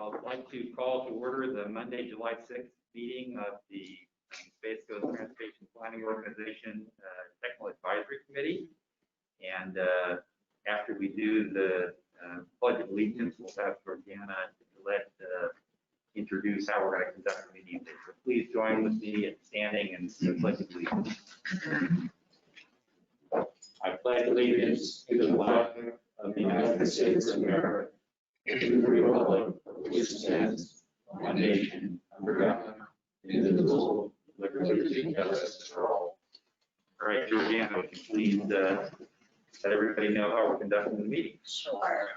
I'd like to call to order the Monday, July 6th meeting of the Space Coast Transportation Planning Organization Technical Advisory Committee. And after we do the Pledge of Allegiance, we'll have Georgiana introduce how we're going to conduct the meeting. So please join with me in standing and the Pledge of Allegiance. I pledge allegiance to the flag of the United States of America and to the republic for which stands one nation under God, indivisible, with liberty and justice for all. All right, Georgiana, would you please let everybody know how we're conducting the meeting? Sure.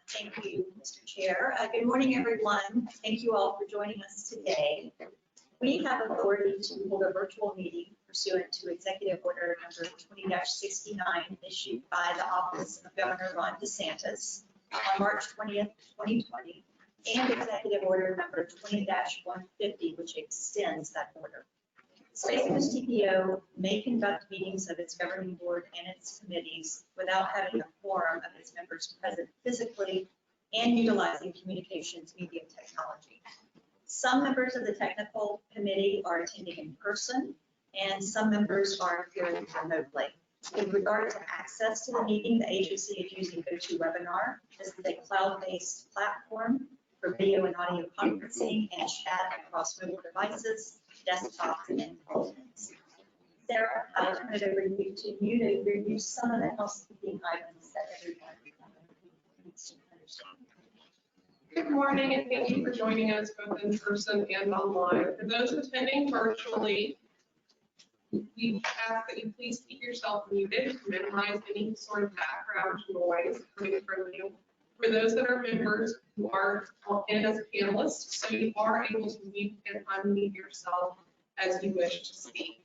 Thank you, Mr. Chair. Good morning, everyone. Thank you all for joining us today. We have authority to hold a virtual meeting pursuant to Executive Order number 20-69 issued by the Office of Governor Ron DeSantis on March 20th, 2020, and Executive Order number 20-150, which extends that order. Space Coast TPO may conduct meetings of its governing board and its committees without having a quorum of its members present physically and utilizing communications media technology. Some members of the technical committee are attending in person, and some members are appearing remotely. In regard to access to the meeting, the agency is using GoToWebinar. This is a cloud-based platform for video and audio conferencing and chat across mobile devices, desktops, and phones. Sarah, I'll turn it over to you to review some of the housekeeping items that everyone needs to understand. Good morning, and thank you for joining us both in person and online. For those attending virtually, we ask that you please keep yourself muted to minimize any sort of background noise coming from you. For those that are members who are in as panelists, so you are able to mute and unmute yourself as you wish to speak.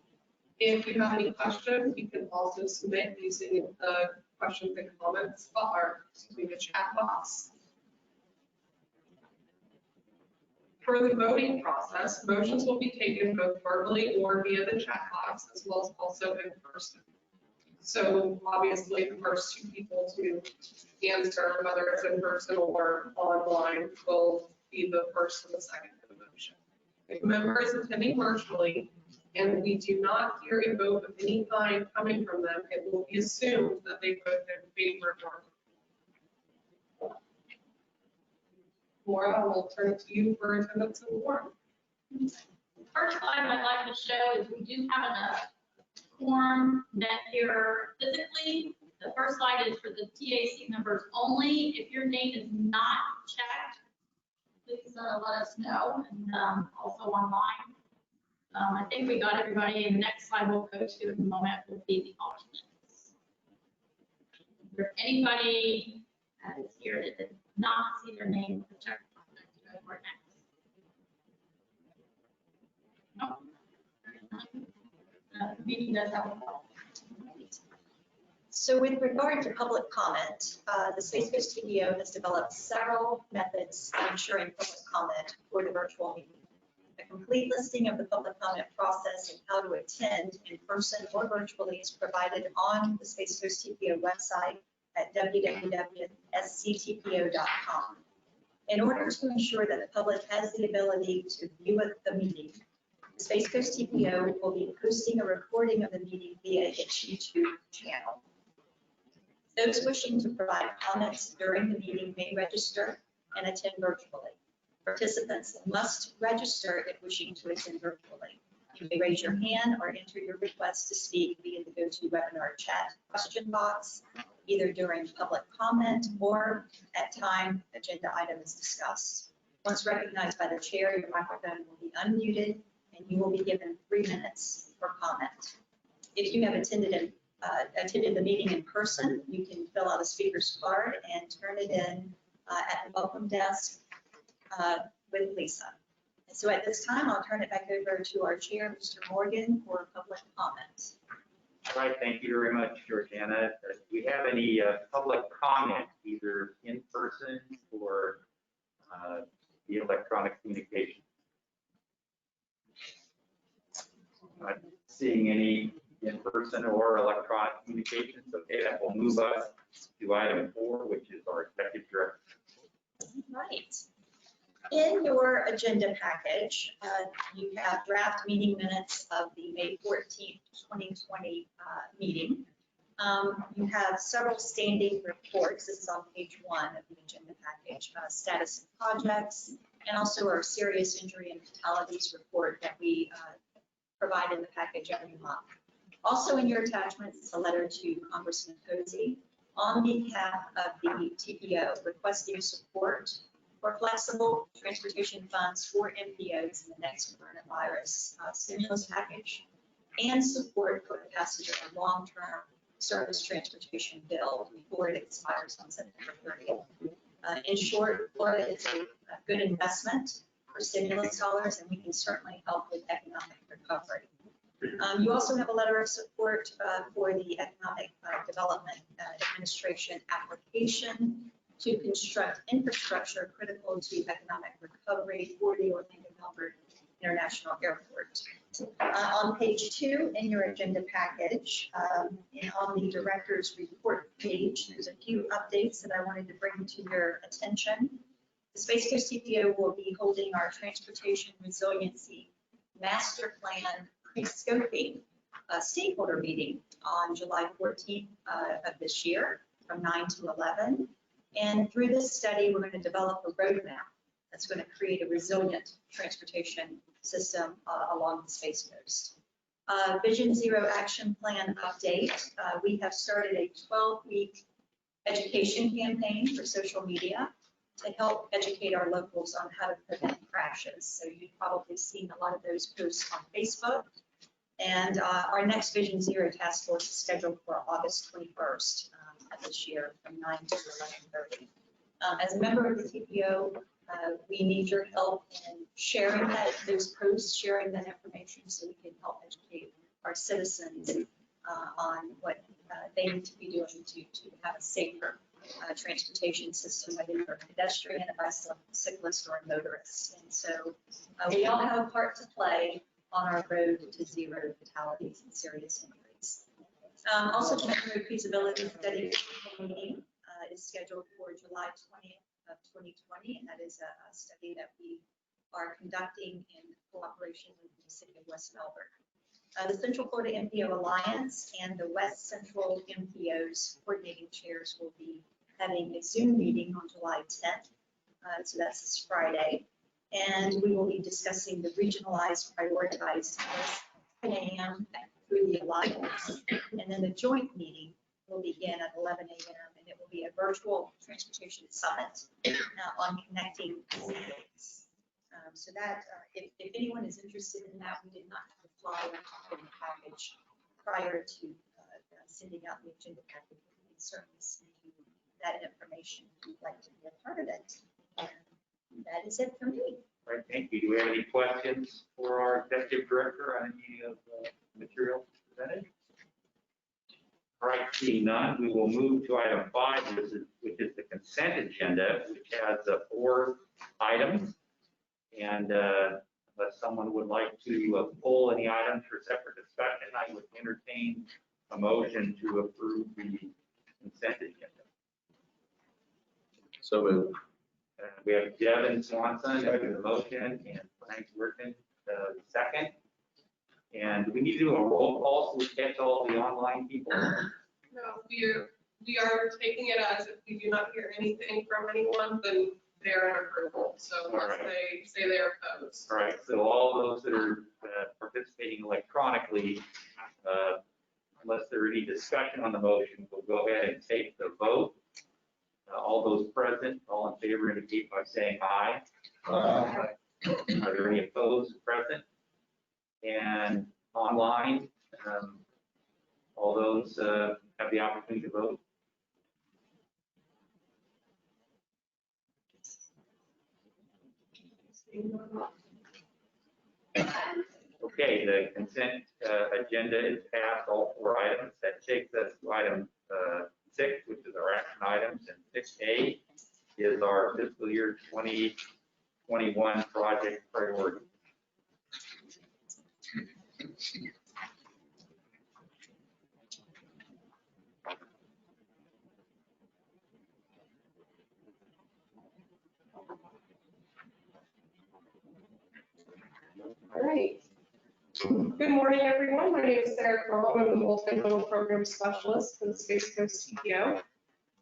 If you have any questions, you can also submit using the questions and comments bar, the chat box. For the voting process, motions will be taken both verbally or via the chat box, as well as also in person. So obviously, the first two people to answer, whether it's in person or online, will be the first and the second to the motion. If a member is attending virtually and we do not hear a vote of any kind coming from them, it will be assumed that they voted in favor or. Maura, I will turn it to you for attendance and quorum. First item I'd like to show is we do have a quorum that here physically. The first slide is for the TAC members only. If your name is not checked, please let us know, and also online. I think we got everybody. The next slide we'll go to in a moment will be the alternates. Is there anybody that is here that did not see their name checked? No. The meeting does have a call. So with regard to public comment, the Space Coast TPO has developed several methods of ensuring public comment for the virtual meeting. A complete listing of the public comment process and how to attend in person or virtually is provided on the Space Coast TPO website at www.sctpo.com. In order to ensure that the public has the ability to view the meeting, the Space Coast TPO will be posting a recording of the meeting via its YouTube channel. Those wishing to provide comments during the meeting may register and attend virtually. Participants must register if wishing to attend virtually. You may raise your hand or enter your request to speak via the GoToWebinar chat question box, either during public comment or at time agenda item is discussed. Once recognized by the chair, your microphone will be unmuted and you will be given 3 minutes for comment. If you have attended the meeting in person, you can fill out a speaker's card and turn it in at the welcome desk with Lisa. And so at this time, I'll turn it back over to our chair, Mr. Morgan, for public comment. All right, thank you very much, Georgiana. Do we have any public comment, either in person or the electronic communication? Not seeing any in person or electronic communications. Okay, that will move us to item 4, which is our executive director. Right. In your agenda package, you have draft meeting minutes of the May 14th, 2020 meeting. You have several standing reports. This is on page 1 of the agenda package, status of projects, and also our serious injury and fatalities report that we provide in the package every month. Also in your attachments is a letter to Congressman Posey on behalf of the TPO requesting support for flexible transportation funds for MPOs in the next coronavirus stimulus package and support for the passage of a long-term service transportation bill before it expires on September 30th. In short, Florida is a good investment for stimulus dollars, and we can certainly help with economic recovery. You also have a letter of support for the Economic Development Administration application to construct infrastructure critical to economic recovery for the Orlando Melbourne International Airport. On page 2 in your agenda package, and on the director's report page, there's a few updates that I wanted to bring to your attention. The Space Coast TPO will be holding our Transportation Resiliency Master Plan pre-scoping stakeholder meeting on July 14th of this year from 9 to 11. And through this study, we're going to develop a roadmap that's going to create a resilient transportation system along the Space Coast. Vision Zero Action Plan update. We have started a 12-week education campaign for social media to help educate our locals on how to prevent crashes. So you've probably seen a lot of those posts on Facebook. And our next Vision Zero task force is scheduled for August 21st of this year from 9 to 11:30. As a member of the TPO, we need your help in sharing those posts, sharing that information so we can help educate our citizens on what they need to be doing to have a safer transportation system, whether you're a pedestrian, a bicyclist, or a motorist. And so we all have a part to play on our road to zero fatalities and serious injuries. Also, the Metro Feasibility Study meeting is scheduled for July 20th of 2020, and that is a study that we are conducting in cooperation with the City of West Melbourne. The Central Florida MPO Alliance and the West Central MPO's coordinating chairs will be having a Zoom meeting on July 10th. So that's this Friday. And we will be discussing the regionalized prioritized list at 10 a.m. through the Alliance. And then the joint meeting will begin at 11 a.m. and it will be a virtual transportation summit on connecting cities. So that, if anyone is interested in that, we did not have a flyer in the package prior to sending out the agenda package. We can certainly send you that information if you'd like to be a part of it. And that is it for me. All right, thank you. Do we have any questions for our executive director on any of the materials presented? All right, seeing none, we will move to item 5, which is the consent agenda, which has 4 items. And unless someone would like to pull any items for separate discussion, I would entertain a motion to approve the consent agenda. So moved. We have Devin Swanson, the motion, and Frank Workman, the second. And we need to do a roll call so we catch all the online people. No, we are taking it as if we do not hear anything from anyone, then they're in approval. So unless they say they're opposed. All right, so all those that are participating electronically, unless there are any discussion on the motion, we'll go ahead and take the vote. All those present, all in favor indicate by saying aye. Are there any opposed present? And online, all those have the opportunity to vote. Okay, the consent agenda is passed, all 4 items. That takes us to item 6, which is our action items, and 6A is our fiscal year 2021 project priority. All right. Good morning, everyone. My name is Sarah Crowell. I'm the multimodal program specialist for the Space Coast TPO.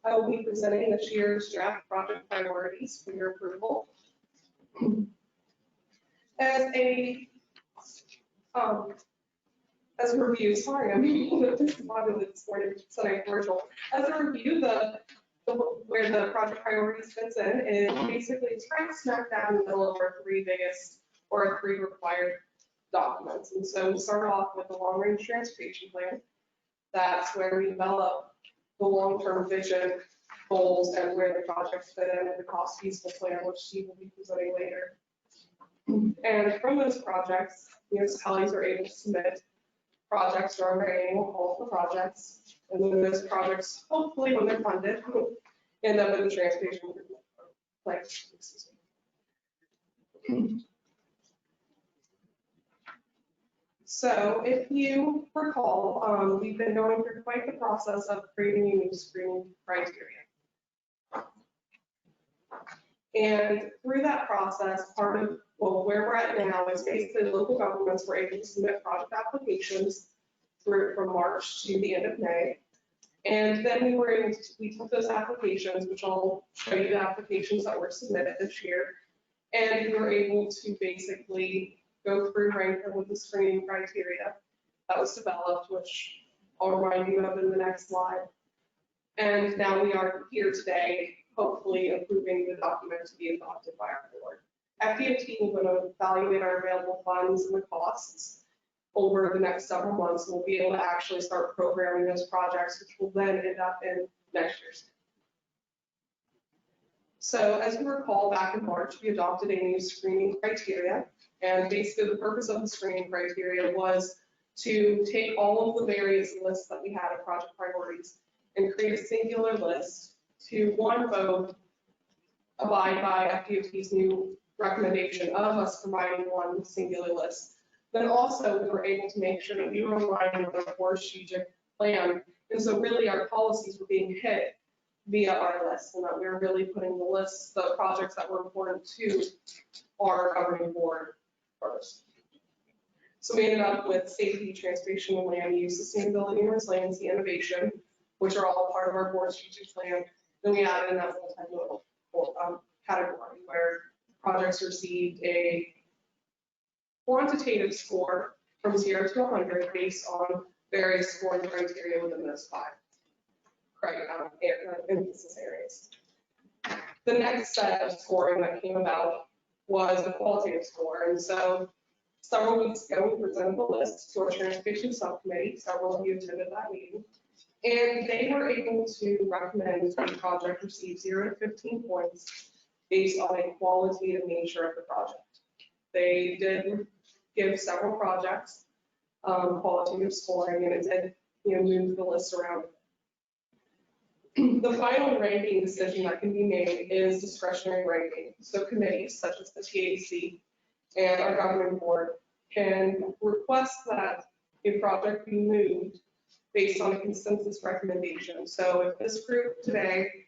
I will be presenting this year's draft project priorities for your approval. As a review, sorry, I'm a little bit disappointed this morning, Sunday virtual. As a review, where the project priorities fits in is basically it's right smack down in the middle of our three biggest or our three required documents. And so we start off with the long range transportation plan. That's where we develop the long-term vision, goals, and where the projects fit in, and the cost feasible plan, which Steve will be presenting later. And from those projects, municipalities are able to submit projects during their annual call for projects. And then those projects, hopefully when they're funded, end up in the transportation plan. Excuse me. So if you recall, we've been going through quite the process of creating a new screening criteria. And through that process, part of where we're at now is basically local governments were able to submit project applications from March to the end of May. And then we took those applications, which I'll show you the applications that were submitted this year. And we were able to basically go through rank them with the screening criteria that was developed, which I'll remind you of in the next slide. And now we are here today, hopefully approving the document to be adopted by our board. FDOT will going to evaluate our available funds and the costs over the next several months. We'll be able to actually start programming those projects, which will then end up in next year's. So as you recall, back in March, we adopted a new screening criteria. And basically the purpose of the screening criteria was to take all of the various lists that we had of project priorities and create a singular list to both abide by FDOT's new recommendation of us providing one singular list. But also we were able to make sure that we were aligned with our core strategic plan. And so really our policies were being hit via our list, and that we were really putting the projects that were important to our governing board first. So we ended up with safety, transportation, and land use, sustainability, and resiliency, innovation, which are all part of our board strategic plan. Then we added in that multimodal category where projects received a quantitative score from 0 to 100 based on various scoring criteria within those 5 emphasis areas. The next set of scoring that came about was a qualitative score. And so several weeks ago, we presented the list to our transportation subcommittee. Several of you attended that meeting. And they were able to recommend the project receive 0 to 15 points based on a qualitative nature of the project. They did give several projects qualitative scoring, and it did move the list around. The final ranking decision that can be made is discretionary ranking. So committees such as the TAC and our governing board can request that a project be moved based on a consensus recommendation. So if this group today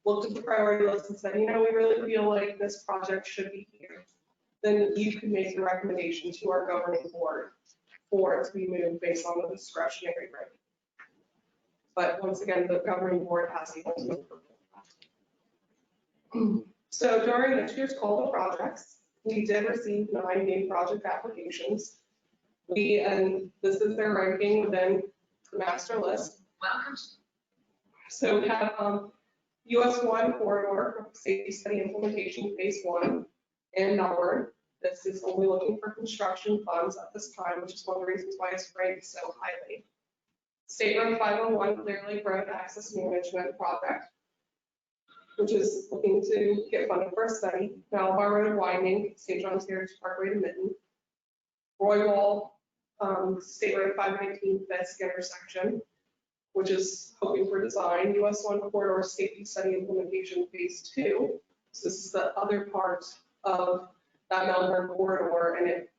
looked at the priority list and said, we really feel like this project should be here, then you can make the recommendation to our governing board for it to be moved based on the discretionary ranking. But once again, the governing board has the ultimate approval. So during this year's call to projects, we did receive 9 new project applications. And this is their ranking within the master list. Welcome. So we have US 1 corridor safety study implementation phase 1 in Melbourne. This is only looking for construction funds at this time, which is one of the reasons why it's ranked so highly. State Road 501 Clear Lake Road Access Management Project, which is looking to get funded for a study. Malabar Road widening, St. John's Heritage Parkway to Mitten. Roy Wall, State Road 519 Fisk intersection, which is hoping for design. US 1 corridor safety study implementation phase 2. So this is the other part of that Melbourne corridor, and it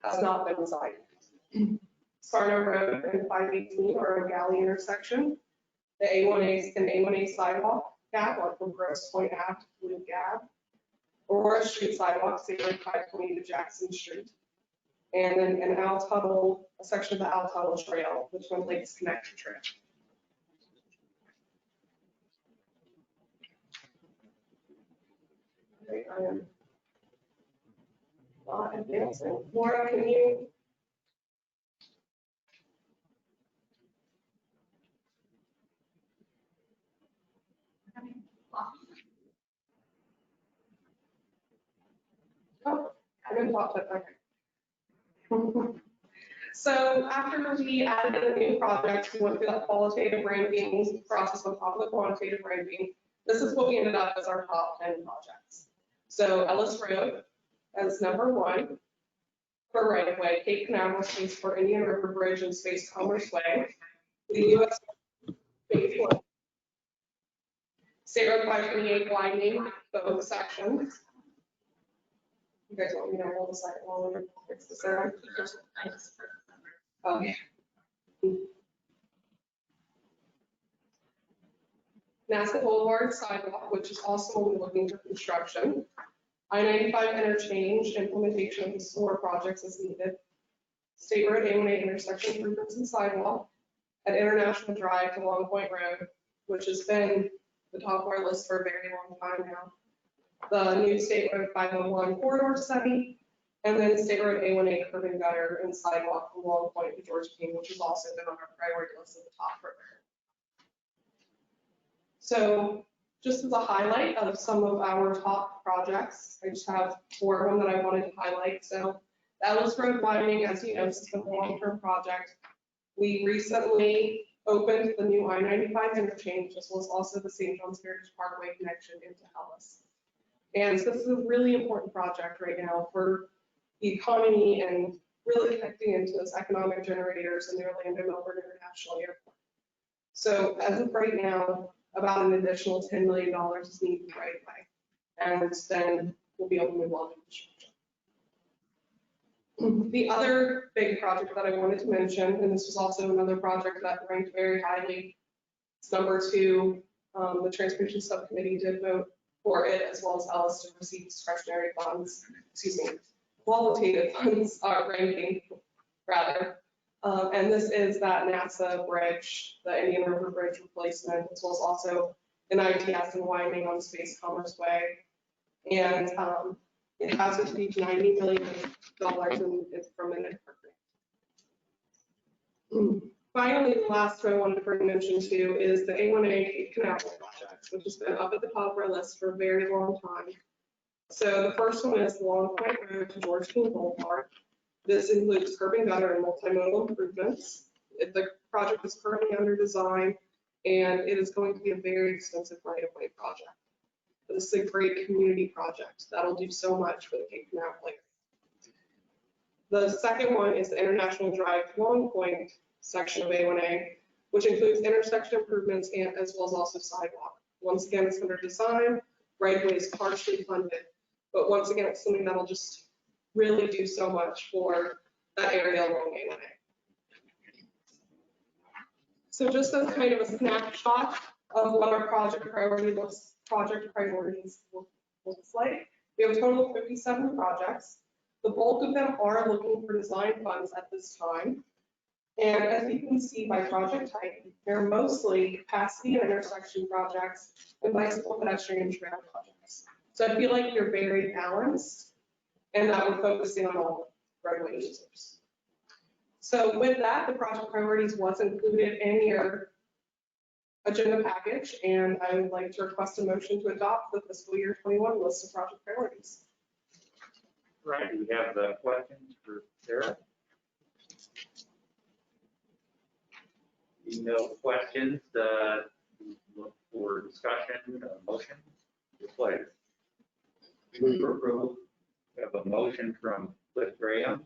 has not been designed. Sarno Road and 518 are a galley intersection. The A1A sidewalk gap, like from Grosse Point Ave to Blue Gap. Aurora Street sidewalk, State Road 520 to Jackson Street. and then an Owl Tuttle, a section of the Owl Tuttle Trail, which one Lakes Connection Trail. Okay, I am not advancing. Laura, can you? Oh, I didn't talk that, okay. So after we added the new project, we went through that qualitative ranking process on top of the quantitative ranking. This is what we ended up as our top 10 projects. So Ellis Road as number 1 for right of way, Cape Canaveral Space for Indian River Bridge and Space Commerce Way. The US Phase 1. State Road 528 widening both sections. You guys want me to hold a second while we fix this out? I just- Okay. NASA Boulevard sidewalk, which is also looking for construction. I-95 interchange, implementation of the SOAR projects is needed. State Road A1A intersection improvements and sidewalk. At International Drive to Long Point Road, which has been the top of our list for a very long time now. The new State Road 501 corridor study, and then State Road A1A curb and gutter and sidewalk from Long Point to George King, which has also been on our priority list at the top for there. So just as a highlight of some of our top projects, I just have 4 of them that I wanted to highlight. So the Ellis Road widening, as you know, this has been a long-term project. We recently opened the new I-95 interchange, as well as also the St. John's Heritage Parkway connection into Ellis. And so this is a really important project right now for the economy and really connecting into those economic generators in the Orlando Melbourne International Airport. So as of right now, about an additional $10 million is needed right away. And then we'll be able to move on to construction. The other big project that I wanted to mention, and this was also another project that ranked very highly, it's number 2. The Transportation Subcommittee did vote for it, as well as Ellis to receive discretionary funds, qualitative funds ranking, rather. And this is that NASA bridge, the Indian River Bridge replacement, as well as also an ITS and widening on Space Commerce Way. And it has received $90 million from an grant. Finally, the last one I wanted to bring mention to is the A1A Cape Canaveral project, which has been up at the top of our list for a very long time. So the first one is Long Point Road to George King Boulevard. This includes curb and gutter and multimodal improvements. The project is currently under design, and it is going to be a very expensive right-of-way project. But this is a great community project that'll do so much for the Cape Canaveral area. The second one is the International Drive to Long Point section of A1A, which includes intersection improvements and as well as also sidewalk. Once again, it's under design, right-of-way is partially funded, but once again, it's something that'll just really do so much for that area along A1A. So just as kind of a snapshot of what our project priorities looks like, we have a total of 57 projects. The bulk of them are looking for design funds at this time. And as you can see by project type, they're mostly capacity and intersection projects and bicycle pedestrian trail projects. So I feel like they're very balanced and that we're focusing on all roadway users. So with that, the project priorities was included in your agenda package, and I would like to request a motion to adopt the fiscal year 21 list of project priorities. Right, we have the questions for Sarah. No questions, look for discussion, motion, your pleasure. Move for approval. We have a motion from Cliff Graham.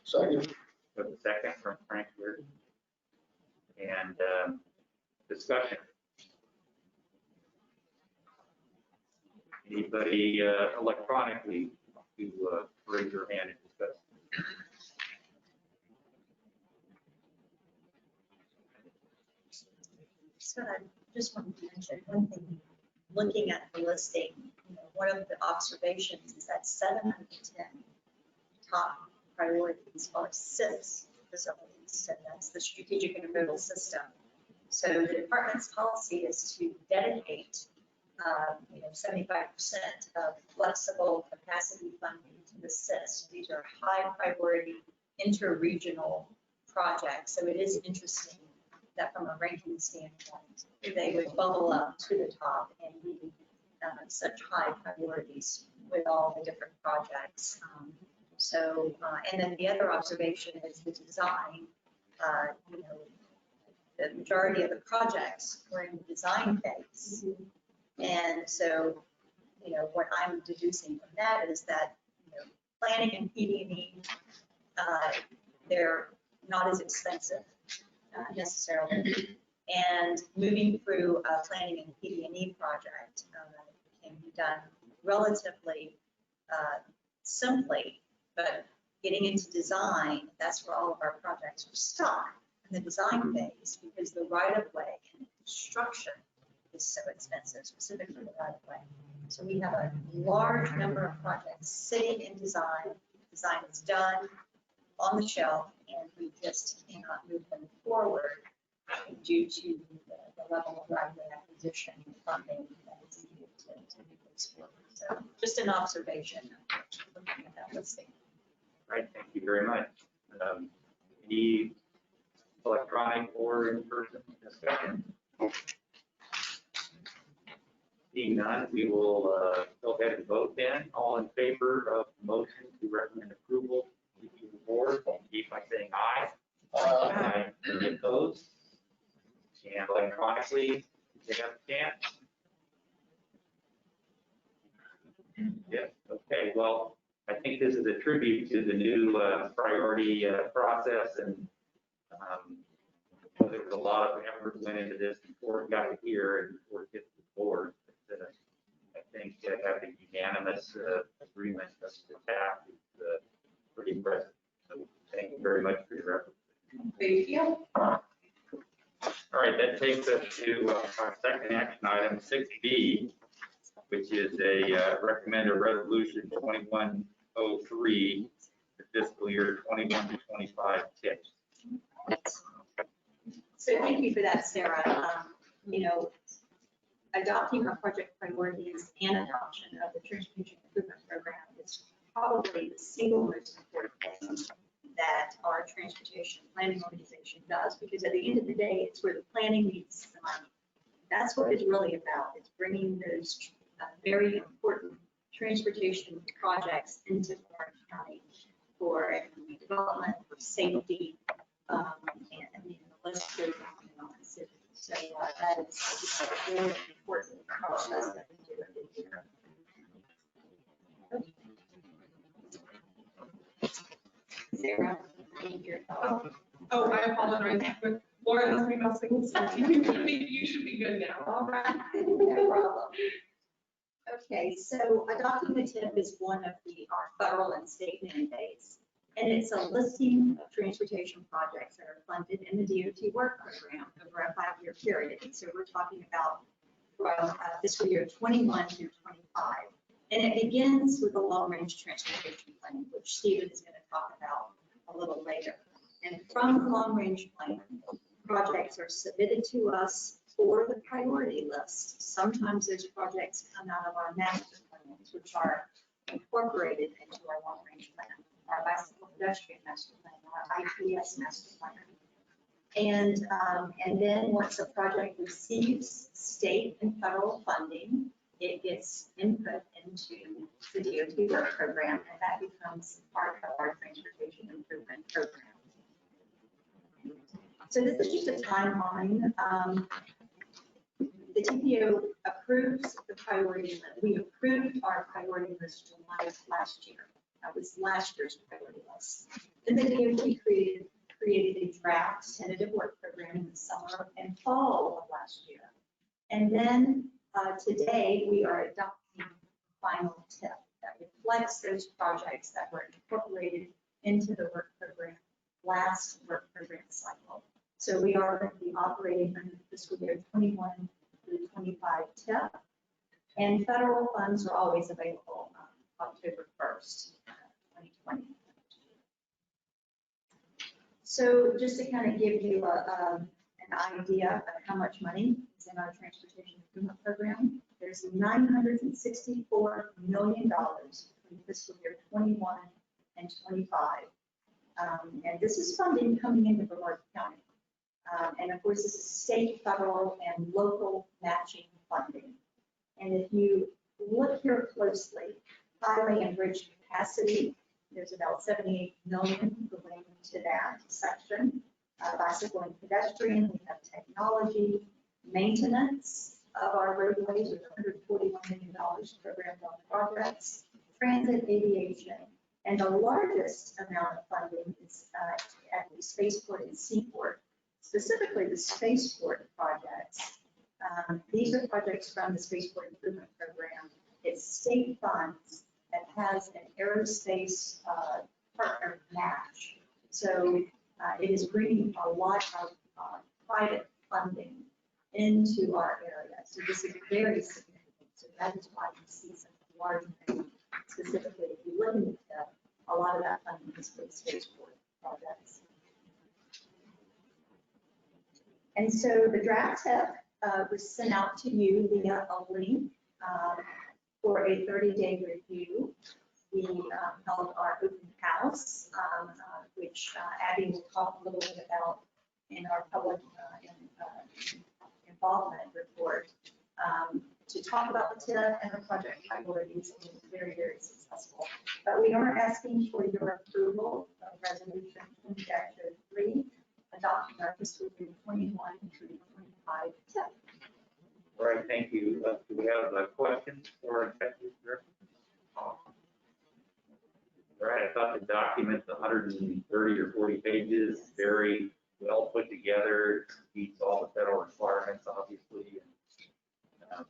Second. We have a second from Frank Weir. And discussion. Anybody electronically to raise your hand and discuss? So I just wanted to mention one thing. Looking at the listing, one of the observations is that 7 of the 10 top priorities are SIS facilities, and that's the strategic intermodal system. So the department's policy is to dedicate 75% of flexible capacity funding to the SIS. These are high priority inter-regional projects. So it is interesting that from a ranking standpoint, they would bubble up to the top and be such high priorities with all the different projects. And then the other observation is the design. The majority of the projects were in the design phase. And so, what I'm deducing from that is that, planning and PD&E, they're not as expensive necessarily. And moving through a planning and PD&E project can be done relatively simply, but getting into design, that's where all of our projects are stuck in the design phase, because the right-of-way and construction is so expensive, specifically the right-of-way. So we have a large number of projects sitting in design. Design is done, on the shelf, and we just cannot move them forward due to the level of right-of-way acquisition funding that is needed to move those forward. So just an observation looking at that listing. Right, thank you very much. Any electronic or in-person discussion? Seeing none, we will go ahead and vote then. All in favor of the motion to recommend approval to the board, indicate by saying aye. Aye. Any opposed? And electronically, they have a chance. Yes, okay, well, I think this is a tribute to the new priority process, and there was a lot of effort went into this before it got here and before it hit the board. But, I think having unanimous agreement of the staff is pretty impressive. So thank you very much for your effort. Thank you. All right, that takes us to our second action item, 6B, which is a recommended resolution 2103, the fiscal year 21 to 25 tips. So thank you for that, Sarah. Adopting our project priorities and adoption of the transportation improvement program is probably the single most important thing that our transportation planning organization does, because at the end of the day, it's where the planning meets the money. That's what it's really about. It's bringing those very important transportation projects into Orange County for economic development, for safety, and the list goes on and on. So that is a really important process that we do every year. Sarah, your thoughts? Oh, I apologize. Laura has me messing with something. You should be good now. All right, no problem. Okay, so adopting the TIP is one of our federal and state mandates, and it's a listing of transportation projects that are funded in the DOT work program over a 5-year period. So we're talking about from fiscal year 21 through 25. And it begins with the long-range transportation plan, which Stephen is going to talk about a little later. And from the long-range plan, projects are submitted to us for the priority list. Sometimes those projects come out of our master plans, which are incorporated into our long-range plan, our bicycle pedestrian master plan, our IPS master plan. And then once a project receives state and federal funding, it gets input into the DOT work program, and that becomes part of our transportation improvement program. So this is just a timeline. The TPO approves the priority list. We approved our priority list July of last year. That was last year's priority list. Then the DOT created a draft tentative work program in the summer and fall of last year. And then today we are adopting the final TIP that reflects those projects that were incorporated into the work program last work program cycle. So we are going to be operating under the fiscal year 21 through 25 TIP, and federal funds are always available October 1st, 2020. So just to kind of give you an idea of how much money is in our transportation improvement program, there's $964 million in fiscal year 21 and 25. And this is funding coming into Brevard County. And of course, this is state, federal, and local matching funding. And if you look here closely, highway and bridge capacity, there's about 78 million going to that section. Bicycle and pedestrian, we have technology, maintenance of our roadways with $141 million programmed on projects, transit, aviation, and the largest amount of funding is at the spaceport and seaport, specifically the spaceport projects. These are projects from the Spaceport Improvement Program. It's state funds that has an aerospace partner match. So it is bringing a lot of private funding into our area. So this is very significant. So that is why you see such a large amount. Specifically, if you look at the TIP, a lot of that funding is for the spaceport projects. And so the draft TIP was sent out to you via a link for a 30-day review. We held our open house, which Abby will talk a little bit about in our public involvement report, to talk about the TIP and the project priorities. It was very, very successful. But we are asking for your approval of resolution 20-03, adopting our fiscal year 21 through 25 TIP. All right, thank you. Do we have questions for our executive director? All right, I thought the document's 130 or 40 pages, very well put together, meets all the federal requirements, obviously. And,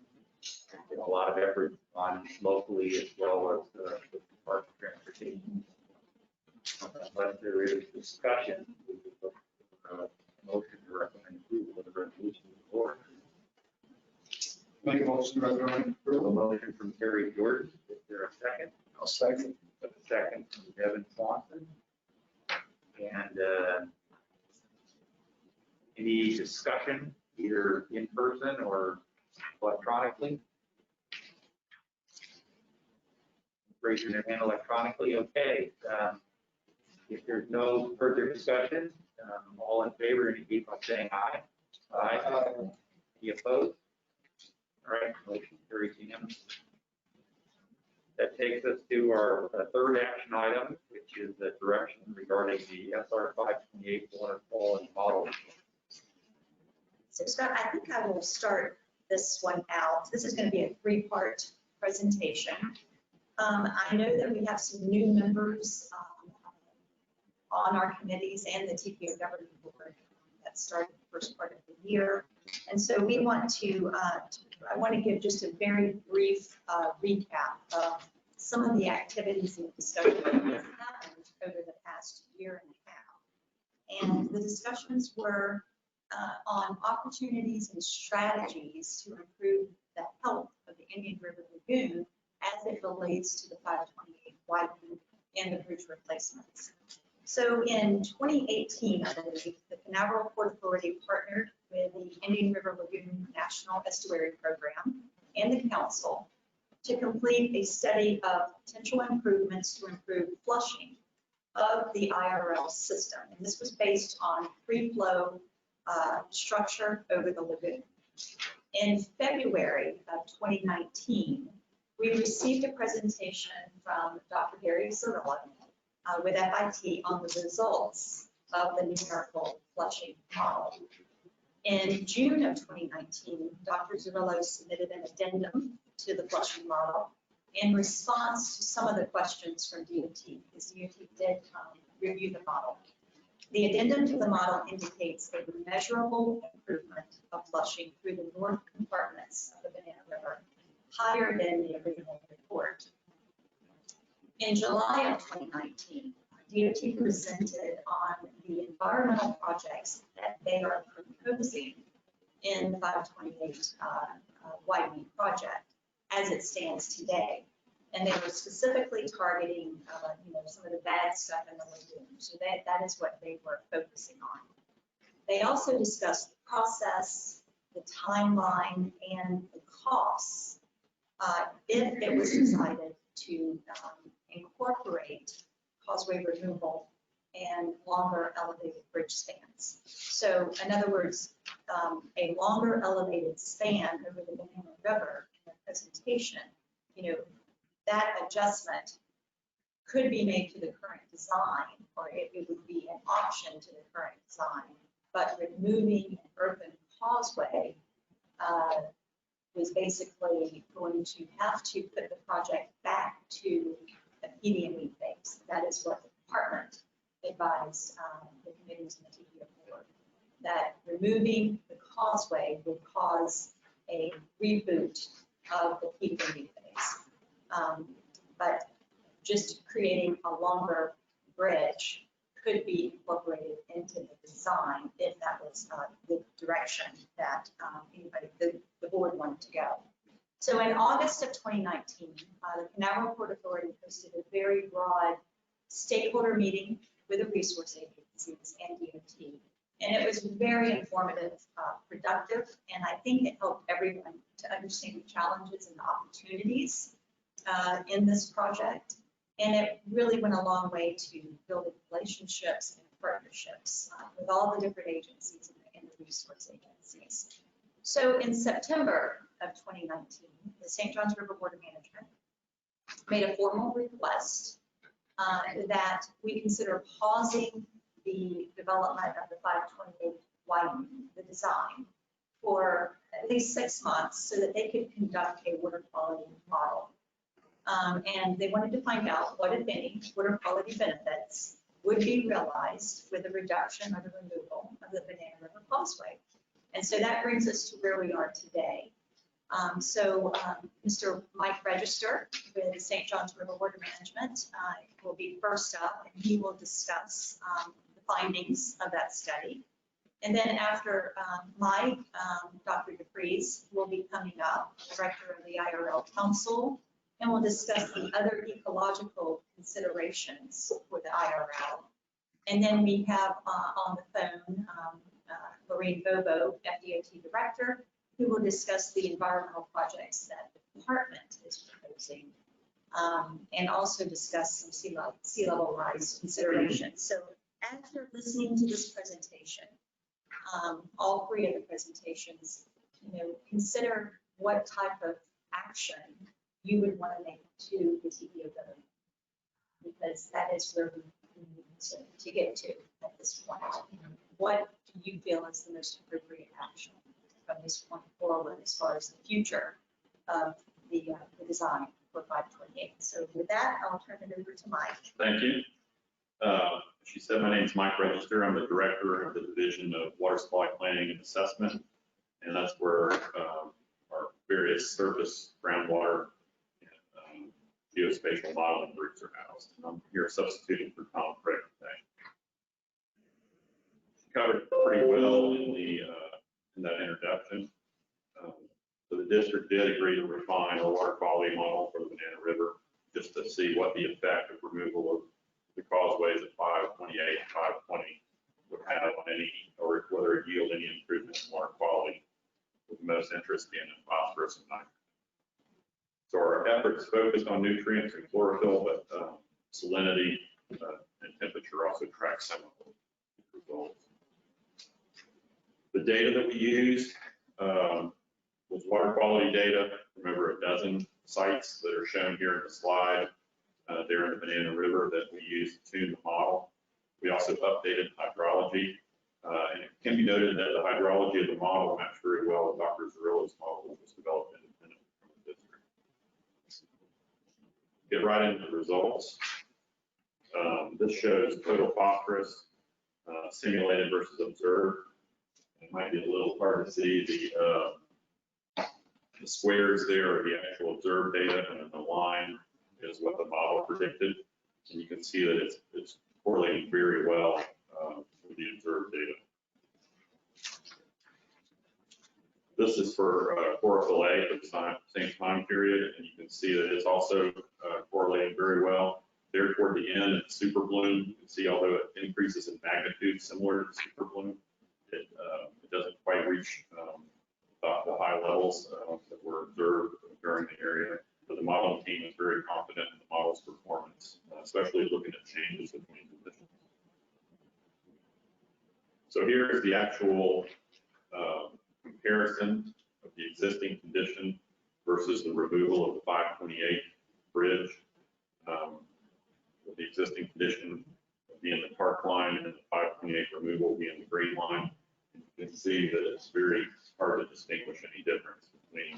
a lot of effort on locally as well as the Department of Transportation. But there is discussion. We would look for a motion to recommend approval of the resolution of the board. Make a motion to recommend A approval. motion from Terry Jordan. Is there a second? I'll second. A second from Devin Swanson. And any discussion, either in person or electronically? Raising their hand electronically, okay. If there's no further discussion, all in favor indicate by saying aye. Aye. Any opposed? All right, motion carries unanimously. That takes us to our third action item, which is the direction regarding the SR 528 waterfall and model. So Scott, I think I will start this one out. This is going to be a three-part presentation. I know that we have some new members on our committees and the TPO governing board that started the first part of the year. And so we want to, I want to give just a very brief recap of some of the activities and discussions that have happened over the past year and a half. And the discussions were on opportunities and strategies to improve the health of the Indian River Lagoon as it relates to the 528 widening and the bridge replacements. So in 2018, I believe, the Canaveral Port Authority partnered with the Indian River Lagoon National Estuary Program and the council to complete a study of potential improvements to improve flushing of the IRL system. And this was based on free flow structure over the lagoon. In February of 2019, we received a presentation from Dr. Gary Cirillo with FIT on the results of the numerical flushing model. In June of 2019, Dr. Cirillo submitted an addendum to the flushing model in response to some of the questions from DOT, because DOT did review the model. The addendum to the model indicates a measurable improvement of flushing through the north compartments of the Banana River, higher than the original report. In July of 2019, DOT presented on the environmental projects that they are proposing in the 528 widening project as it stands today. And they were specifically targeting, some of the bad stuff in the lagoon. So that is what they were focusing on. They also discussed the process, the timeline, and the costs if it was decided to incorporate causeway removal and longer elevated bridge spans. So in other words, a longer elevated span over the Banana River in the presentation, that adjustment could be made to the current design, or it would be an option to the current design. But removing an earthen causeway was basically going to have to put the project back to a PD&E phase. That is what the department advised the committees and the TPO board, that removing the causeway would cause a reboot of the PD&E phase. But just creating a longer bridge could be incorporated into the design if that was the direction that the board wanted to go. So in August of 2019, the Canal Port Authority hosted a very broad stakeholder meeting with the resource agencies and DOT. And it was very informative, productive, and I think it helped everyone to understand the challenges and the opportunities in this project. And it really went a long way to building relationships and partnerships with all the different agencies and the resource agencies. So in September of 2019, the St. Johns River Board of Management made a formal request that we consider pausing the development of the 528 widening, the design, for at least 6 months so that they could conduct a water quality model. And they wanted to find out what, if any, water quality benefits would be realized with the reduction or the removal of the Banana River Causeway. And so that brings us to where we are today. Mr. Mike Register with St. Johns River Board of Management will be first up, and he will discuss the findings of that study. And then after Mike, Dr. DeFries will be coming up, Director of the IRL Council, and we'll discuss the other ecological considerations for the IRL. And then we have on the phone Lorraine Bobo, FDOT Director, who will discuss the environmental projects that the department is proposing, and also discuss some sea level rise considerations. So as you're listening to this presentation, all three of the presentations, consider what type of action you would want to make to the TPO building, because that is where we need to get to at this point. What do you feel is the most appropriate action from this point forward as far as the future of the design for 528? So with that, I'll turn it over to Mike. Thank you. She said, my name is Mike Register. I'm the director of the Division of Water Supply Planning and Assessment, and that's where our various surface, groundwater, and geospatial modeling groups are housed. And I'm here substituting for Tom Craig today. She covered pretty well in that introduction. So the district did agree to refine our water quality model for the Banana River, just to see what the effect of removal of the causeways at 528, 520 would have on any, or whether it yield any improvement in water quality, with the most interest being in phosphorus and nitrogen. So our efforts focused on nutrients and chlorophyll, but salinity and temperature also track some of the results. The data that we used was water quality data from over a dozen sites that are shown here in the slide. There in the Banana River that we used to tune the model. We also updated hydrology, and it can be noted that the hydrology of the model matched very well with Dr. Zarilla's model that was developed independently from the district. Get right into the results. This shows total phosphorus simulated versus observed. It might be a little hard to see the squares there are the actual observed data, and the line is what the model predicted. And you can see that it's correlating very well with the observed data. This is for chlorophyll A for the same time period, and you can see that it's also correlating very well. There toward the end, it's super bloom. You can see although it increases in magnitude similar to super bloom, it doesn't quite reach the high levels that were observed during the area. But the modeling team is very confident in the model's performance, especially looking at changes between conditions. So here is the actual comparison of the existing condition versus the removal of the 528 bridge. With the existing condition being the park line and the 528 removal being the green line, you can see that it's very hard to distinguish any difference between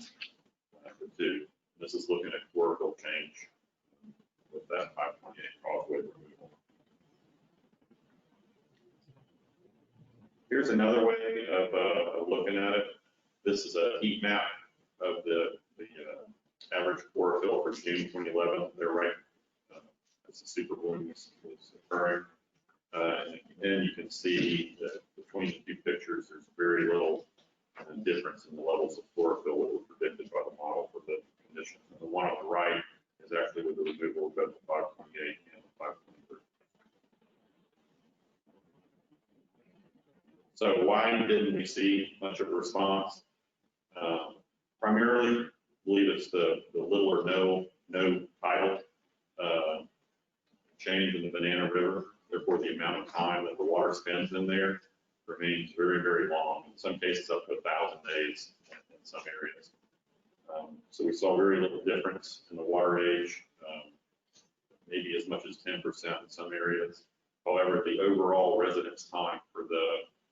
the two. This is looking at chlorophyll change with that 528 causeway removal. Here's another way of looking at it. This is a heat map of the average chlorophyll for June 2011. They're right as the super bloom was occurring. And you can see that between the two pictures, there's very little difference in the levels of chlorophyll that were predicted by the model for the condition. And the one on the right is actually with the removal of both the 528 and the 523. So why didn't we see much of a response? Primarily, I believe it's the little or no tidal change in the Banana River. Therefore, the amount of time that the water spends in there remains very, very long. In some cases, up to 1,000 days in some areas. So we saw very little difference in the water age, maybe as much as 10% in some areas. However, the overall residence time for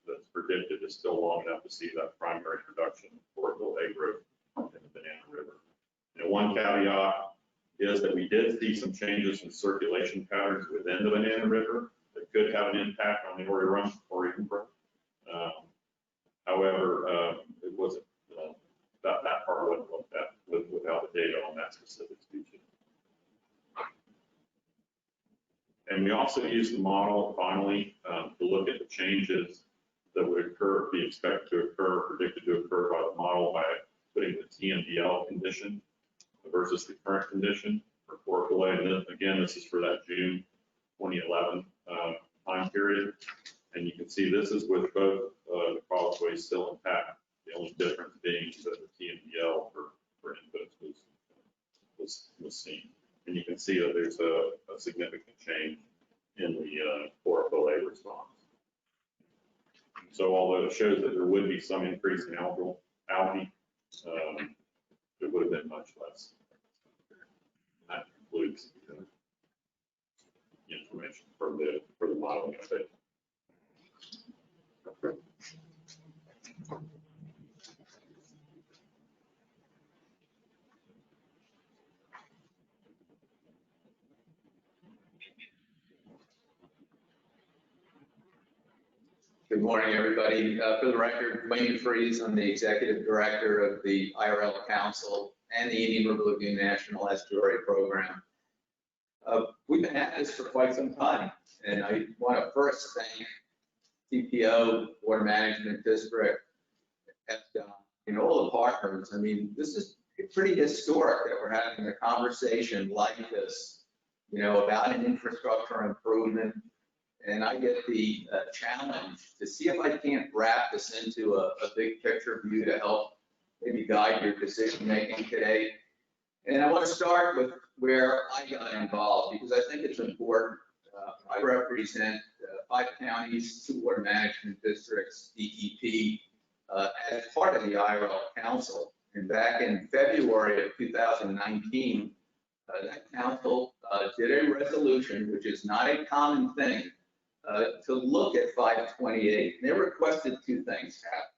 that's predicted is still long enough to see that primary production of chlorophyll A growth in the Banana River. And one caveat is that we did see some changes in circulation patterns within the Banana River that could have an impact on the Oregon growth. However, it wasn't that part wasn't looked at without the data on that specific species. And we also used the model finally to look at the changes that would occur, be expected to occur, predicted to occur by the model by putting the TMDL condition versus the current condition for chlorophyll A. And then, again, this is for that June 2011 time period. And you can see this is with both the causeways still intact. The only difference being that the TMDL for inputs was seen. And you can see that there's a significant change in the chlorophyll A response. So although it shows that there would be some increase in algae, it would have been much less. That concludes the information for the modeling update. Good morning, everybody. For the record, Wayne Freeze, I'm the Executive Director of the IRL Council and the Indian River Lagoon National Estuary Program. We've been at this for quite some time, and I want to first thank TPO, Water Management District, FDOT, and all the partners. I mean, this is pretty historic that we're having a conversation like this, about an infrastructure improvement. And I get the challenge to see if I can't wrap this into a big picture view to help maybe guide your decision making today. And I want to start with where I got involved because I think it's important. I represent 5 counties, 2 water management districts, DEP, as part of the IRL Council. And back in February of 2019, that council did a resolution, which is not a common thing, to look at 528. They requested 2 things happen.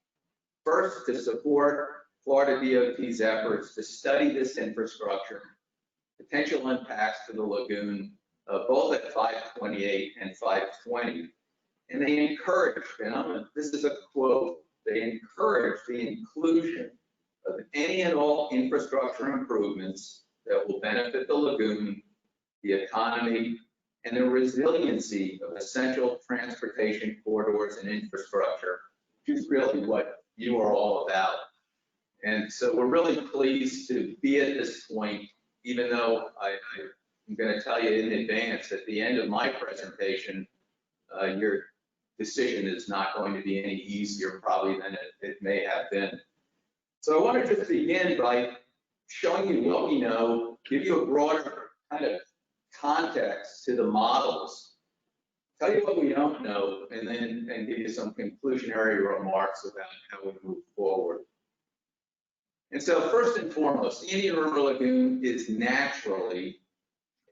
First, to support Florida DOT's efforts to study this infrastructure, potential impacts to the lagoon, both at 528 and 520. And they encouraged, this is a quote, they encouraged the inclusion of any and all infrastructure improvements that will benefit the lagoon, the economy, and the resiliency of essential transportation corridors and infrastructure, which is really what you are all about. And so we're really pleased to be at this point, even though I'm going to tell you in advance, at the end of my presentation, your decision is not going to be any easier probably than it may have been. So I want to just begin by showing you what we know, give you a broader kind of context to the models, tell you what we don't know, and then give you some conclusionary remarks about how we move forward. And so first and foremost, the Indian River Lagoon is naturally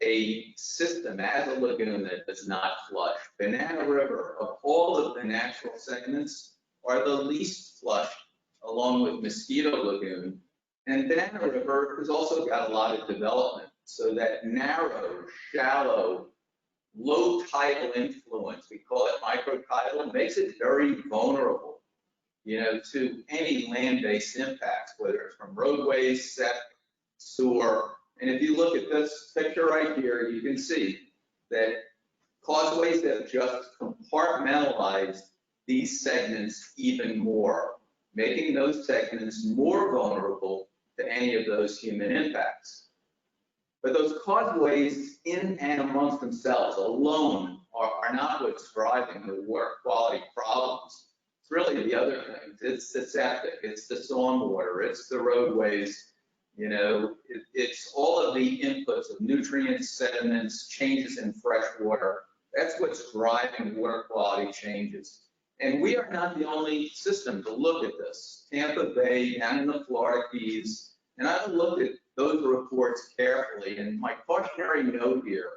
a system as a lagoon that does not flush. Banana River, of all of the natural segments, are the least flushed, along with Mosquito Lagoon. And Banana River has also got a lot of development. So that narrow, shallow, low tidal influence, we call it microtidal, makes it very vulnerable, to any land-based impacts, whether it's from roadways, septic, sewer. And if you look at this picture right here, you can see that causeways have just compartmentalized these segments even more, making those segments more vulnerable to any of those human impacts. But those causeways in and amongst themselves alone are not what's driving the water quality problems. It's really the other things. It's the septic, it's the stormwater, it's the roadways. It's all of the inputs of nutrients, sediments, changes in fresh water. That's what's driving water quality changes. And we are not the only system to look at this. Tampa Bay, down in the Florida Keys, and I've looked at those reports carefully. And my cautionary note here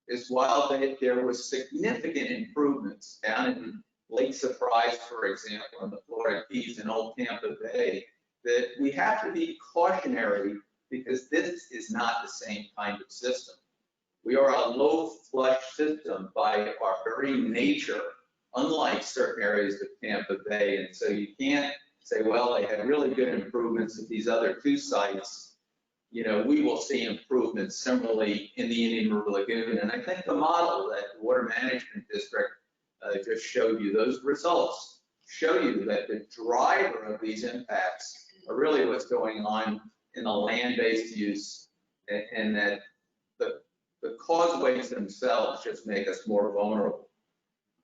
is while there was significant improvements down in Lake Surprise, for example, in the Florida Keys and Old Tampa Bay, that we have to be cautionary because this is not the same kind of system. We are a low flush system by our very nature, unlike certain areas of Tampa Bay. And so you can't say, well, they had really good improvements at these other two sites. We will see improvements similarly in the Indian River Lagoon. And I think the model that the Water Management District just showed you, those results show you that the driver of these impacts are really what's going on in the land-based use, and that the causeways themselves just make us more vulnerable.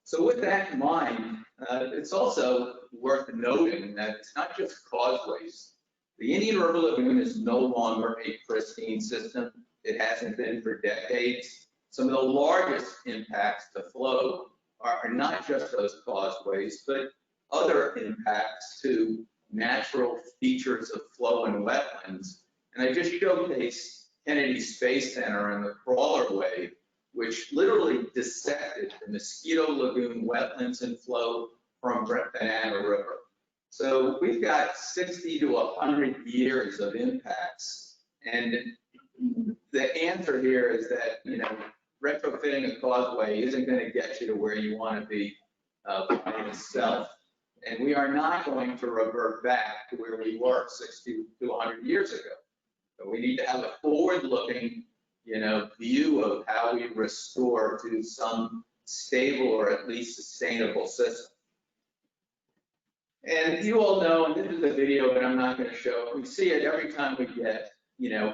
So with that in mind, it's also worth noting that it's not just causeways. The Indian River Lagoon is no longer a pristine system. It hasn't been for decades. Some of the largest impacts to flow are not just those causeways, but other impacts to natural features of flow and wetlands. And I just showcased Kennedy Space Center and the Crawler Way, which literally dissected the Mosquito Lagoon wetlands and flow from Banana River. So we've got 60 to 100 years of impacts. And the answer here is that, retrofitting a causeway isn't going to get you to where you want to be by itself. And we are not going to revert back to where we were 60 to 100 years ago. So we need to have a forward-looking, view of how we restore to some stable or at least sustainable system. And you all know, and this is a video that I'm not going to show, we see it every time we get,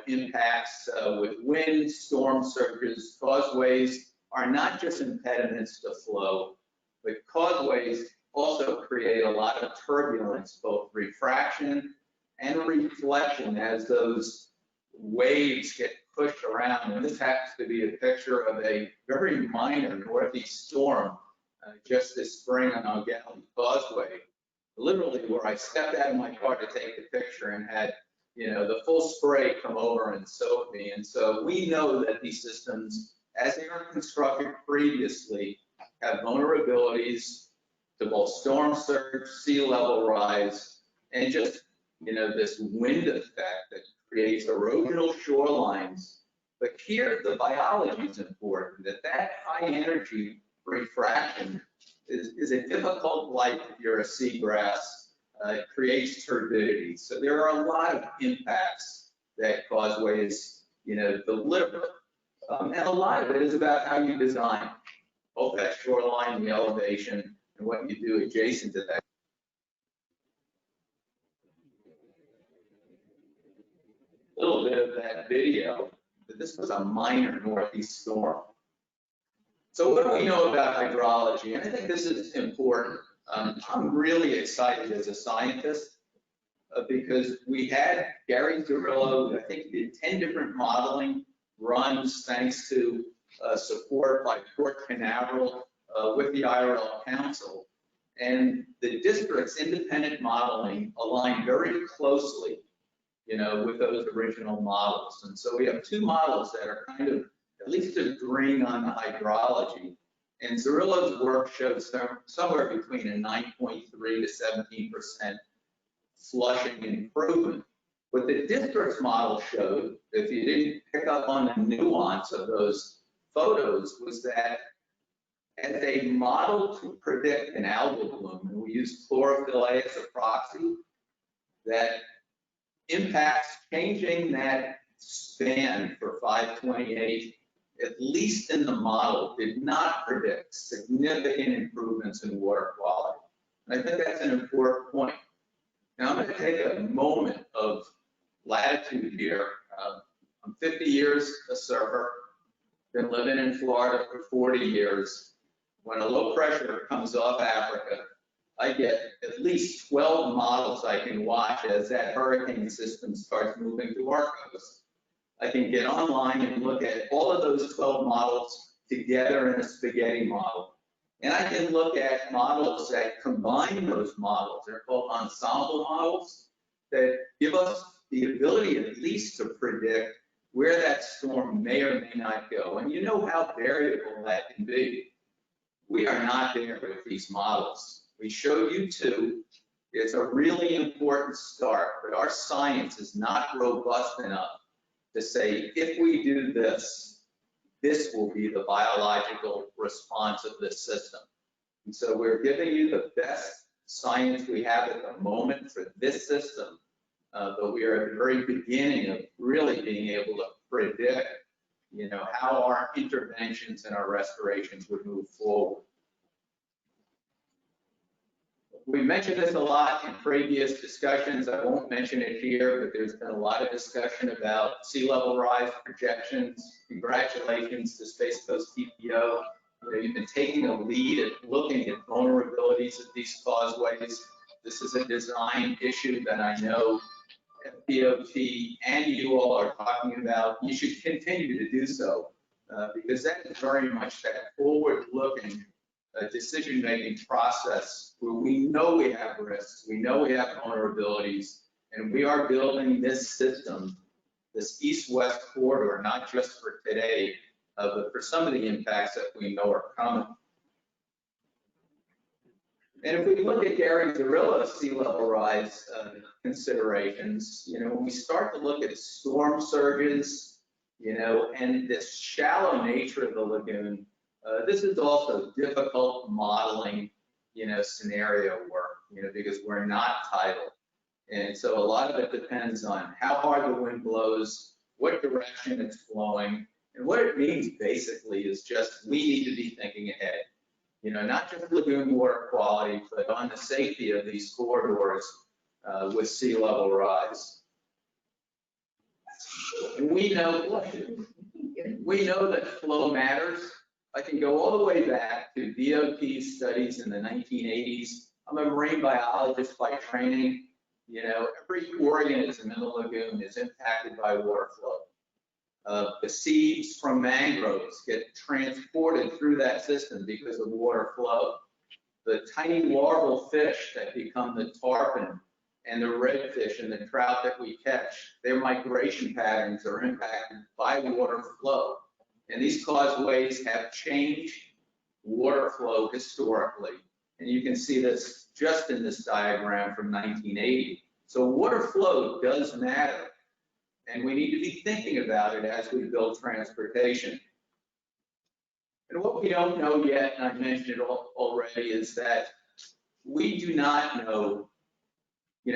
impacts with wind, storm surges. Causeways are not just impediments to flow, but causeways also create a lot of turbulence, both refraction and reflection as those waves get pushed around. And this happens to be a picture of a very minor northeast storm just this spring on O'Galley Causeway, literally where I stepped out of my car to take the picture and had, the full spray come over and soak me. And so we know that these systems, as they were constructed previously, have vulnerabilities to both storm surge, sea level rise, and just, this wind effect that creates erosional shorelines. But here, the biology is important, that high energy refraction is a difficult life if you're a seagrass. It creates turbidity. So there are a lot of impacts that causeways, deliver. And a lot of it is about how you design both that shoreline, the elevation, and what you do adjacent to that. little bit of that video, that this was a minor northeast storm. So what do we know about hydrology? And I think this is important. I'm really excited as a scientist because we had Gary Zurillo, who I think did 10 different modeling runs thanks to support by Port Canaveral with the IRL Council. And the district's independent modeling aligned very closely, with those original models. And so we have two models that are kind of at least agreeing on the hydrology. And Zurillo's work shows somewhere between a 9.3 to 17% flushing improvement. What the district's model showed, if you didn't pick up on the nuance of those photos, was that as a model to predict an algal bloom, and we use chlorophyll A as a proxy, that impacts changing that span for 528, at least in the model, did not predict significant improvements in water quality. And I think that's an important point. Now I'm going to take a moment of latitude here. I'm 50 years a surfer, been living in Florida for 40 years. When a low pressure comes off Africa, I get at least 12 models I can watch as that hurricane system starts moving to our coast. I can get online and look at all of those 12 models together in a spaghetti model. And I can look at models that combine those models. They're called ensemble models that give us the ability at least to predict where that storm may or may not go. And you know how variable that can be. We are not there with these models. We showed you two. It's a really important start, but our science is not robust enough to say, if we do this, this will be the biological response of this system. And so we're giving you the best science we have at the moment for this system, but we are at the very beginning of really being able to predict, how our interventions and our restorations would move forward. We mentioned this a lot in previous discussions. I won't mention it here, but there's been a lot of discussion about sea level rise projections. Congratulations to Space Coast TPO. You've been taking a lead at looking at vulnerabilities of these causeways. This is a design issue that I know DOT and you all are talking about. You should continue to do so because that is very much that forward-looking decision-making process where we know we have risks, we know we have vulnerabilities, and we are building this system, this east-west corridor, not just for today, but for some of the impacts that we know are coming. And if we look at Gary Zurillo's sea level rise considerations, when we start to look at storm surges, and this shallow nature of the lagoon, this is also difficult modeling, scenario work, because we're not tidal. And so a lot of it depends on how hard the wind blows, what direction it's flowing, and what it means basically is just we need to be thinking ahead. Not just lagoon water quality, but on the safety of these corridors with sea level rise. And we know that flow matters. I can go all the way back to DOT studies in the 1980s. I'm a marine biologist by training. Every organism in the lagoon is impacted by water flow. The seeds from mangroves get transported through that system because of water flow. The tiny larval fish that become the tarpon and the redfish and the trout that we catch, their migration patterns are impacted by water flow. And these causeways have changed water flow historically. And you can see this just in this diagram from 1980. So water flow does matter. And we need to be thinking about it as we build transportation. And what we don't know yet, and I mentioned it already, is that we do not know,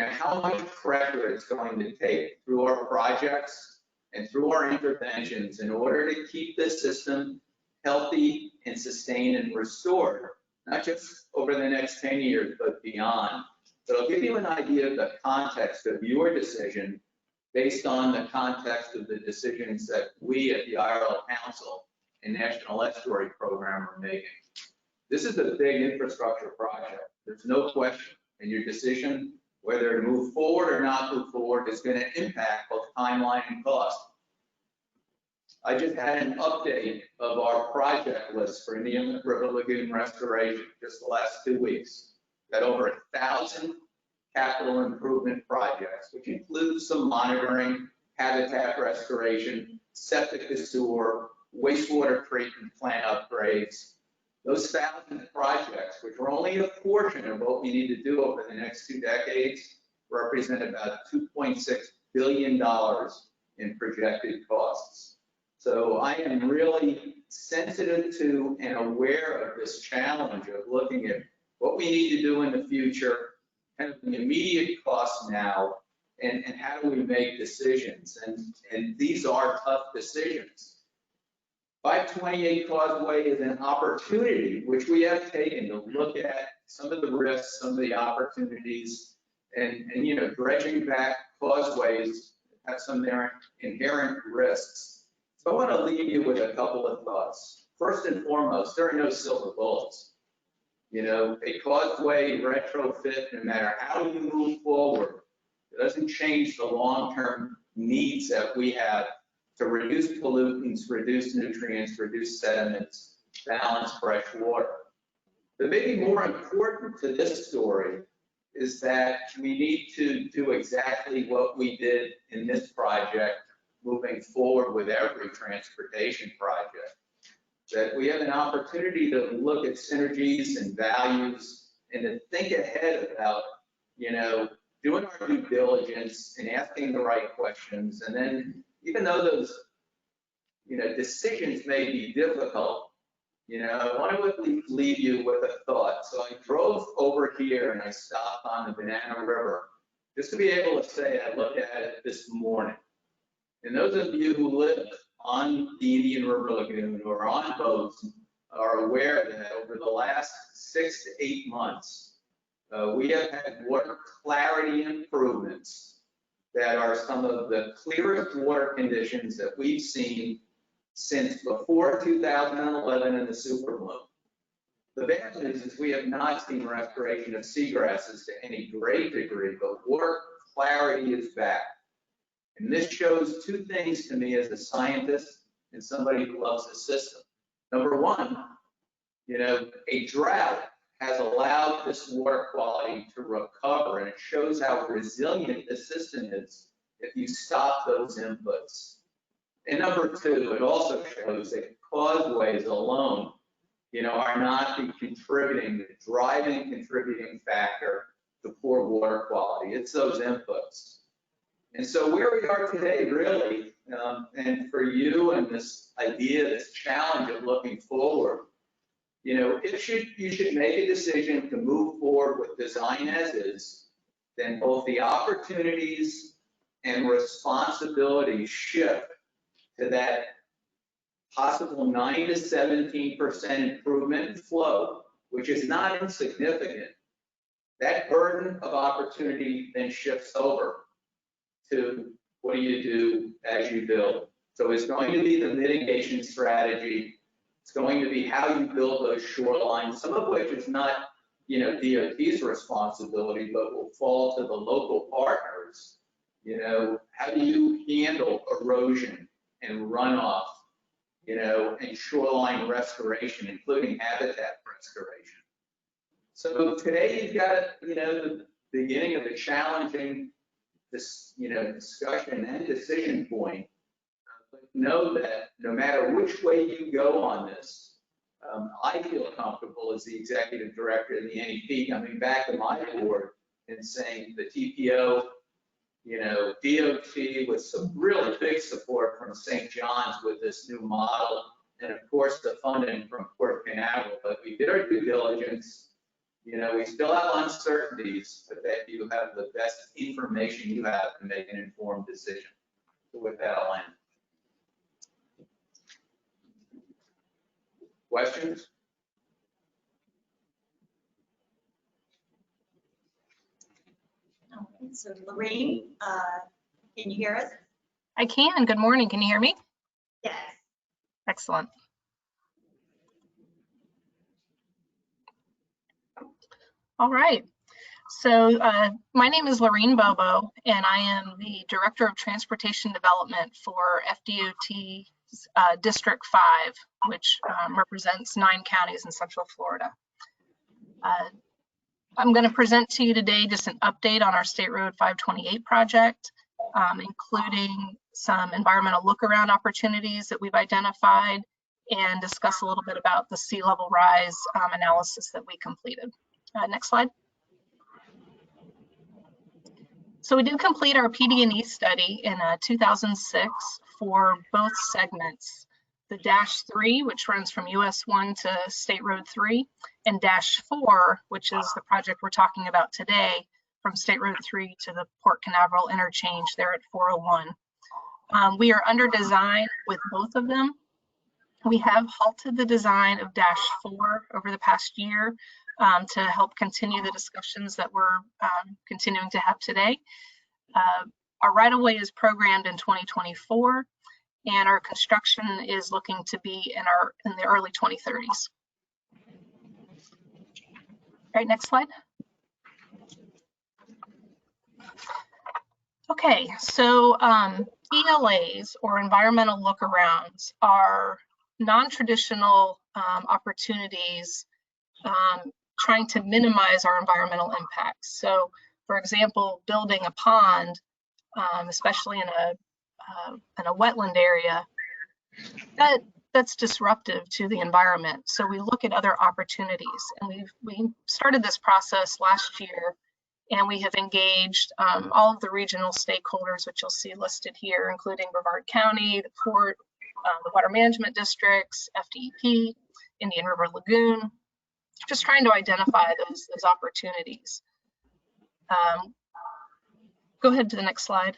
how much pressure it's going to take through our projects and through our interventions in order to keep this system healthy and sustained and restored, not just over the next 10 years, but beyond. But I'll give you an idea of the context of your decision based on the context of the decisions that we at the IRL Council and National Estuary Program are making. This is a big infrastructure project. There's no question. And your decision whether to move forward or not move forward is going to impact both timeline and cost. I just had an update of our project list for Indian River Lagoon restoration just the last 2 weeks. Got over 1,000 capital improvement projects, which includes some monitoring, habitat restoration, septic to sewer, wastewater treatment plant upgrades. Those 1,000 projects, which are only a portion of what we need to do over the next 2 decades, represent about $2.6 billion in projected costs. So I am really sensitive to and aware of this challenge of looking at what we need to do in the future, kind of the immediate costs now, and how do we make decisions. And these are tough decisions. 528 Causeway is an opportunity which we have taken to look at some of the risks, some of the opportunities, and you know, dredging back causeways have some inherent risks. So I want to leave you with a couple of thoughts. First and foremost, there are no silver bullets. You know, a causeway retrofit, no matter how you move forward, it doesn't change the long-term needs that we have to reduce pollutants, reduce nutrients, reduce sediments, balance fresh water. But maybe more important to this story is that we need to do exactly what we did in this project moving forward with every transportation project. That we have an opportunity to look at synergies and values and to think ahead about, you know, doing our due diligence and asking the right questions. And then even though those, you know, decisions may be difficult, you know, I want to leave you with a thought. So I drove over here and I stopped on the Banana River just to be able to say I looked at it this morning. And those of you who live on the Indian River Lagoon or on boats are aware that over the last 6 to 8 months, we have had water clarity improvements that are some of the clearest water conditions that we've seen since before 2011 and the super bloom. The bad news is we have not seen restoration of seagrasses to any great degree, but water clarity is back. And this shows 2 things to me as a scientist and somebody who loves the system. Number one, you know, a drought has allowed this water quality to recover, and it shows how resilient the system is if you stop those inputs. And number 2, it also shows that causeways alone, you know, are not the driving contributing factor to poor water quality. It's those inputs. And so where we are today, really, and for you and this idea, this challenge of looking forward, you know, you should make a decision to move forward with design as is, then both the opportunities and responsibilities shift to that possible 9 to 17% improvement in flow, which is not insignificant. That burden of opportunity then shifts over to what do you do as you build. So it's going to be the mitigation strategy. It's going to be how you build those shorelines, some of which is not, you know, DOT's responsibility, but will fall to the local partners. You know, how do you handle erosion and runoff, you know, and shoreline restoration, including habitat restoration. So today you've got, you know, the beginning of a challenging, you know, discussion and decision point. But know that no matter which way you go on this, I feel comfortable as the executive director of the NEP coming back to my board and saying the TPO, you know, DOT with some really big support from St. John's with this new model, and of course the funding from Port Canaveral. But we did our due diligence. You know, we still have uncertainties, but that you have the best information you have to make an informed decision. So with that, I'll end. Questions? Okay, so Lorraine, Can you hear us? I can. Good morning. Can you hear me? Yes. Excellent. All right. So my name is Lorene Bobo, and I am the Director of Transportation Development for FDOT District 5, which represents 9 counties in Central Florida. I'm going to present to you today just an update on our State Road 528 project, including some environmental look-around opportunities that we've identified, and discuss a little bit about the sea level rise analysis that we completed. Next slide. So we did complete our PD&E study in 2006 for both segments, the -3, which runs from US 1 to State Road 3, and -4, which is the project we're talking about today, from State Road 3 to the Port Canaveral interchange there at 401. We are under design with both of them. We have halted the design of -4 over the past year to help continue the discussions that we're continuing to have today. Our right-of-way is programmed in 2024, and our construction is looking to be in the early 2030s. All right, next slide. Okay, so ELAs, or environmental look-arounds, are non-traditional opportunities trying to minimize our environmental impacts. So, for example, building a pond, especially in a wetland area, that's disruptive to the environment. So we look at other opportunities, and we started this process last year, and we have engaged all of the regional stakeholders, which you'll see listed here, including Brevard County, the Port, the Water Management Districts, FDEP, Indian River Lagoon, just trying to identify those opportunities. Go ahead to the next slide.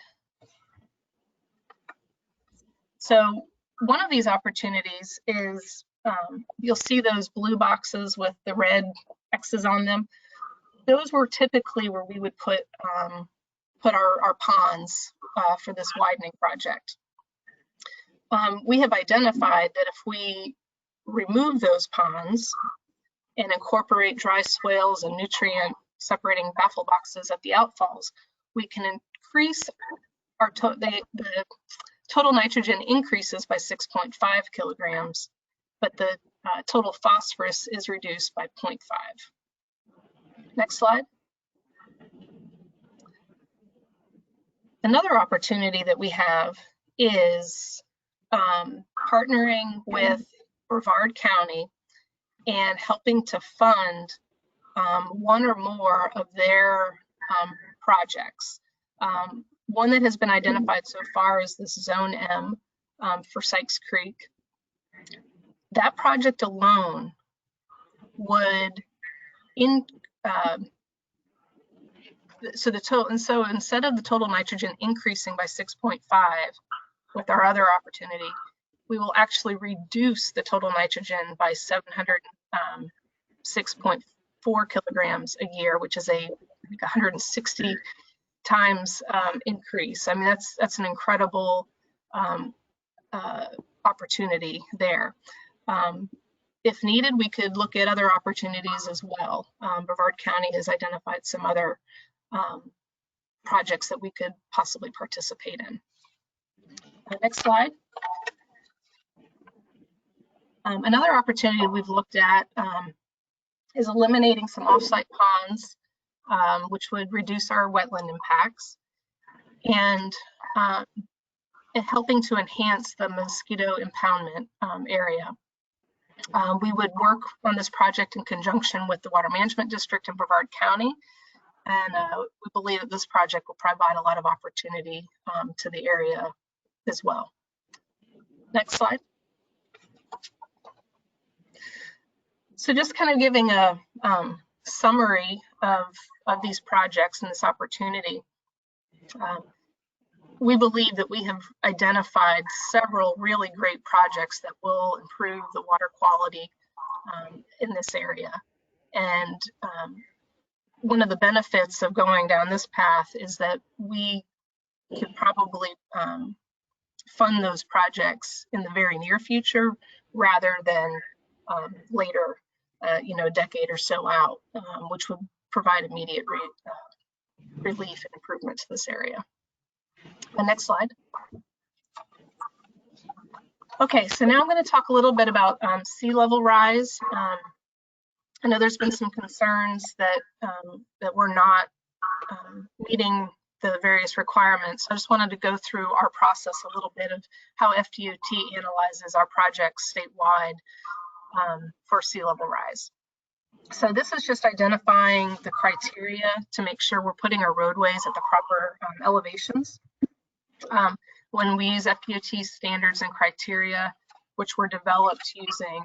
So one of these opportunities is, you'll see those blue boxes with the red X's on them. Those were typically where we would put our ponds for this widening project. We have identified that if we remove those ponds and incorporate dry swales and nutrient separating baffle boxes at the outfalls, we can increase our the total nitrogen increases by 6.5 kilograms, but the total phosphorus is reduced by 0.5. Next slide. Another opportunity that we have is partnering with Brevard County and helping to fund one or more of their projects. One that has been identified so far is this Zone M for Sykes Creek. That project alone would so instead of the total nitrogen increasing by 6.5 with our other opportunity, we will actually reduce the total nitrogen by 706.4 kilograms a year, which is a 160 times increase. I mean, that's an incredible opportunity there. If needed, we could look at other opportunities as well. Brevard County has identified some other projects that we could possibly participate in. Next slide. Another opportunity we've looked at is eliminating some offsite ponds, which would reduce our wetland impacts, and helping to enhance the mosquito impoundment area. We would work on this project in conjunction with the Water Management District in Brevard County, and we believe that this project will provide a lot of opportunity to the area as well. Next slide. So just kind of giving a summary of these projects and this opportunity. We believe that we have identified several really great projects that will improve the water quality in this area. And one of the benefits of going down this path is that we could probably fund those projects in the very near future rather than later, a decade or so out, which would provide immediate relief and improvement to this area. The next slide. Okay, so now I'm going to talk a little bit about sea level rise. I know there's been some concerns that that we're not meeting the various requirements. I just wanted to go through our process a little bit of how FDOT analyzes our projects statewide for sea level rise. So this is just identifying the criteria to make sure we're putting our roadways at the proper elevations. When we use FDOT standards and criteria, which were developed using,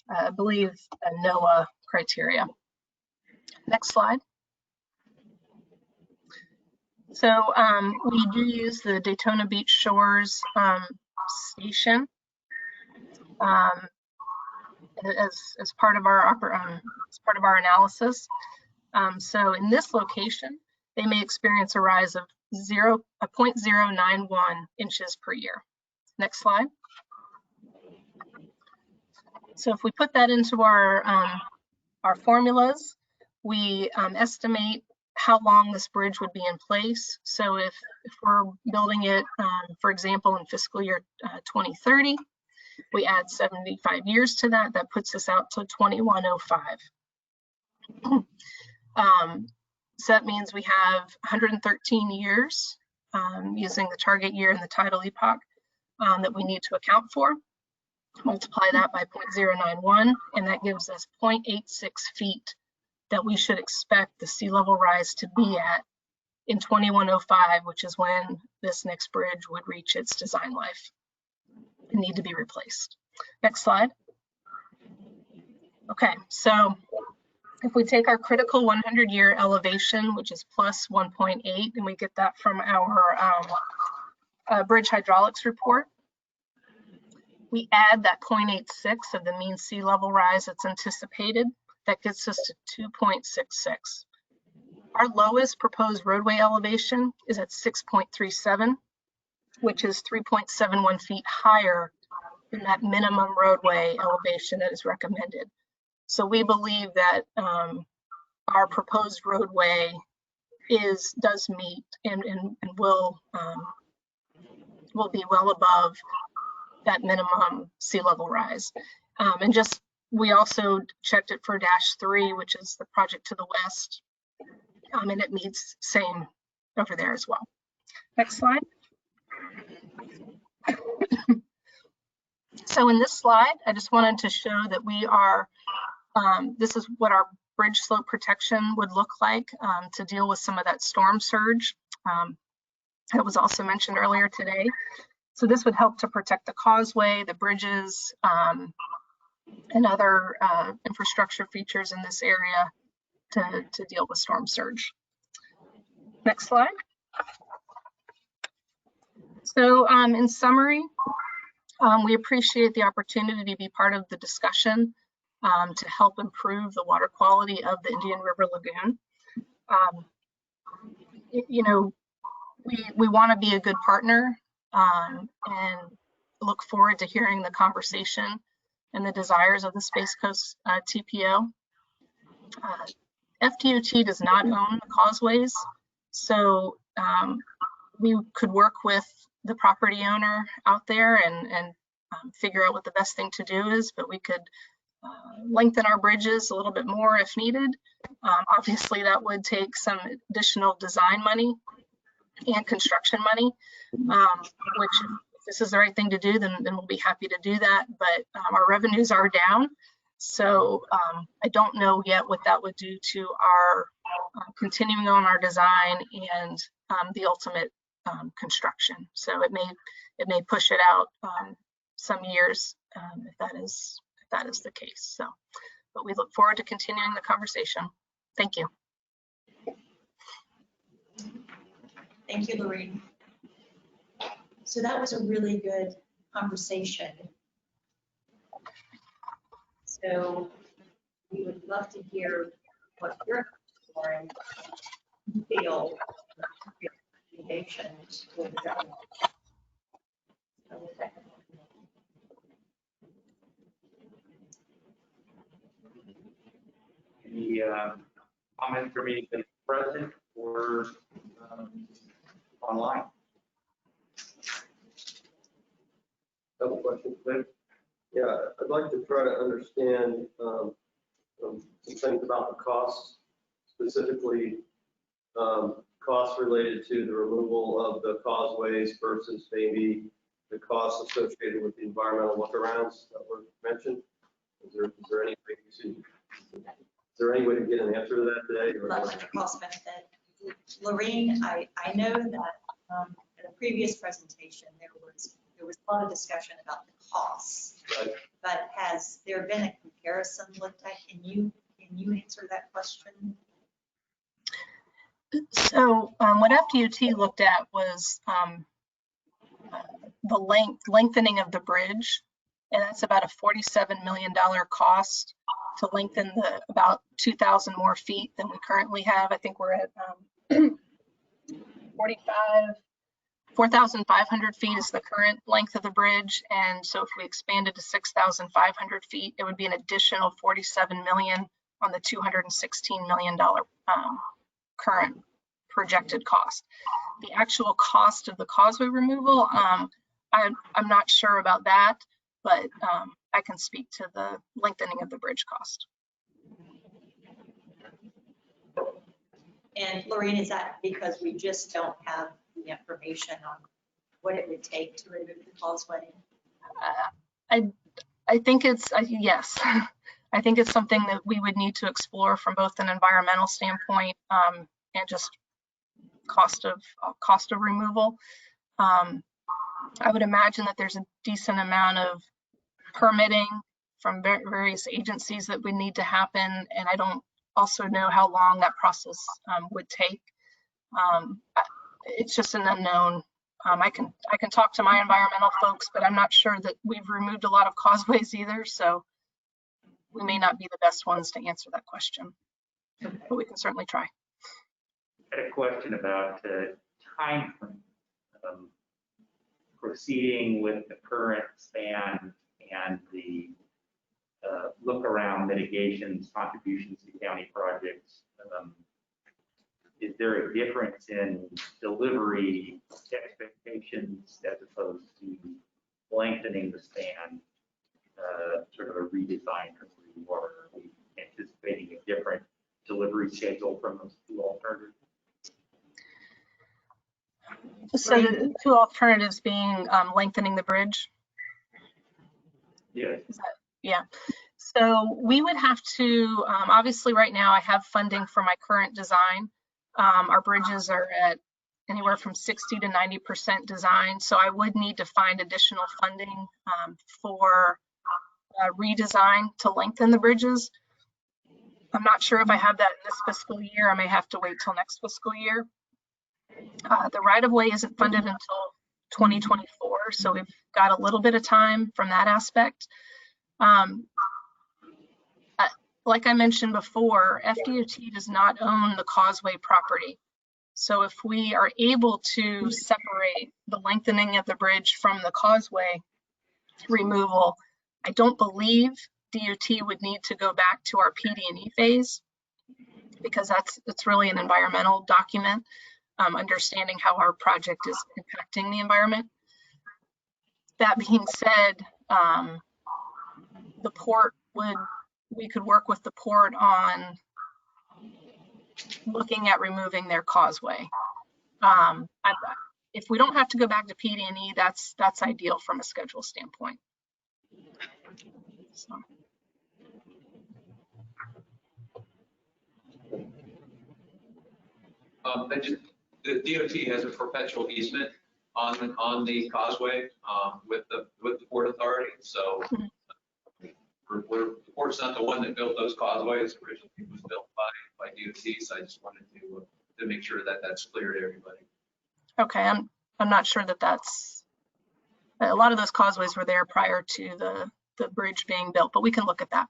I believe, NOAA criteria. Next slide. So we do use the Daytona Beach Shores station as part of our analysis. So in this location, they may experience a rise of 0.091 inches per year. Next slide. So if we put that into our formulas, we estimate how long this bridge would be in place. So if we're building it, for example, in fiscal year 2030, we add 75 years to that, that puts us out to 2105. So that means we have 113 years using the target year and the tidal epoch that we need to account for. Multiply that by 0.091, and that gives us 0.86 feet that we should expect the sea level rise to be at in 2105, which is when this next bridge would reach its design life and need to be replaced. Next slide. Okay, so if we take our critical 100-year elevation, which is plus 1.8, and we get that from our bridge hydraulics report, we add that 0.86 of the mean sea level rise that's anticipated. That gets us to 2.66. Our lowest proposed roadway elevation is at 6.37, which is 3.71 feet higher than that minimum roadway elevation that is recommended. So we believe that our proposed roadway does meet and will be well above that minimum sea level rise. And just we also checked it for -3, which is the project to the west, and it meets same over there as well. Next slide. So in this slide, I just wanted to show that we are, this is what our bridge slope protection would look like to deal with some of that storm surge that was also mentioned earlier today. So this would help to protect the causeway, the bridges, and other infrastructure features in this area to deal with storm surge. Next slide. So in summary, we appreciate the opportunity to be part of the discussion to help improve the water quality of the Indian River Lagoon. We want to be a good partner and look forward to hearing the conversation and the desires of the Space Coast TPO. FDOT does not own the causeways, so we could work with the property owner out there and figure out what the best thing to do is, but we could lengthen our bridges a little bit more if needed. Obviously, that would take some additional design money and construction money, which if this is the right thing to do, then we'll be happy to do that. But our revenues are down, so I don't know yet what that would do to our continuing on our design and the ultimate construction. So it may push it out some years if that is the case. So, but we look forward to continuing the conversation. Thank you. Thank you, Lorraine. So that was a really good conversation. So we would love to hear what your thoughts are and feel recommendations for the job. Okay. Any comments from anybody present or online? Couple questions, Cliff. Yeah, I'd like to try to understand some things about the costs, specifically costs related to the removal of the causeways versus maybe the costs associated with the environmental lookarounds that were mentioned. Is there any way to get an answer to that today? Or Love the cost benefit. Lorraine, I know that in a previous presentation, there was a lot of discussion about the costs. Right. But has there been a comparison looked at? Can you answer that question? So what FDOT looked at was the lengthening of the bridge, and that's about a $47 million cost to lengthen the about 2,000 more feet than we currently have. I think we're at 4,500 feet is the current length of the bridge, and so if we expanded to 6,500 feet, it would be an additional $47 million on the $216 million current projected cost. The actual cost of the causeway removal, I'm not sure about that, but I can speak to the lengthening of the bridge cost. And Lorraine, is that because we just don't have the information on what it would take to remove the causeway? I think it's, yes. I think it's something that we would need to explore from both an environmental standpoint and just cost of removal. I would imagine that there's a decent amount of permitting from various agencies that would need to happen, and I don't also know how long that process would take. It's just an unknown. I can talk to my environmental folks, but I'm not sure that we've removed a lot of causeways either, so we may not be the best ones to answer that question, but we can certainly try. I had a question about time frame. Proceeding with the current span and the look around mitigations, contributions to county projects. Is there a difference in delivery expectations as opposed to lengthening the span, sort of a redesign from where you are? Are we anticipating a different delivery schedule from those two alternatives? So the two alternatives being lengthening the bridge. Yes. Yeah. So we would have to, obviously right now I have funding for my current design. Our bridges are at anywhere from 60 to 90% design. So I would need to find additional funding for redesign to lengthen the bridges. I'm not sure if I have that in this fiscal year. I may have to wait till next fiscal year. The right-of-way isn't funded until 2024, so we've got a little bit of time from that aspect. Like I mentioned before, FDOT does not own the causeway property. So if we are able to separate the lengthening of the bridge from the causeway removal, I don't believe DOT would need to go back to our PD&E phase, because it's really an environmental document. Understanding how our project is impacting the environment. That being said, the port we could work with the port on looking at removing their causeway. If we don't have to go back to PD&E, that's ideal from a schedule standpoint. So. The DOT has a perpetual easement on the causeway with the Port Authority. So the port's not the one that built those causeways. Originally, it was built by DOT. So I just wanted to make sure that that's clear to everybody. Okay, I'm not sure that that's a lot of those causeways were there prior to the bridge being built, but we can look at that.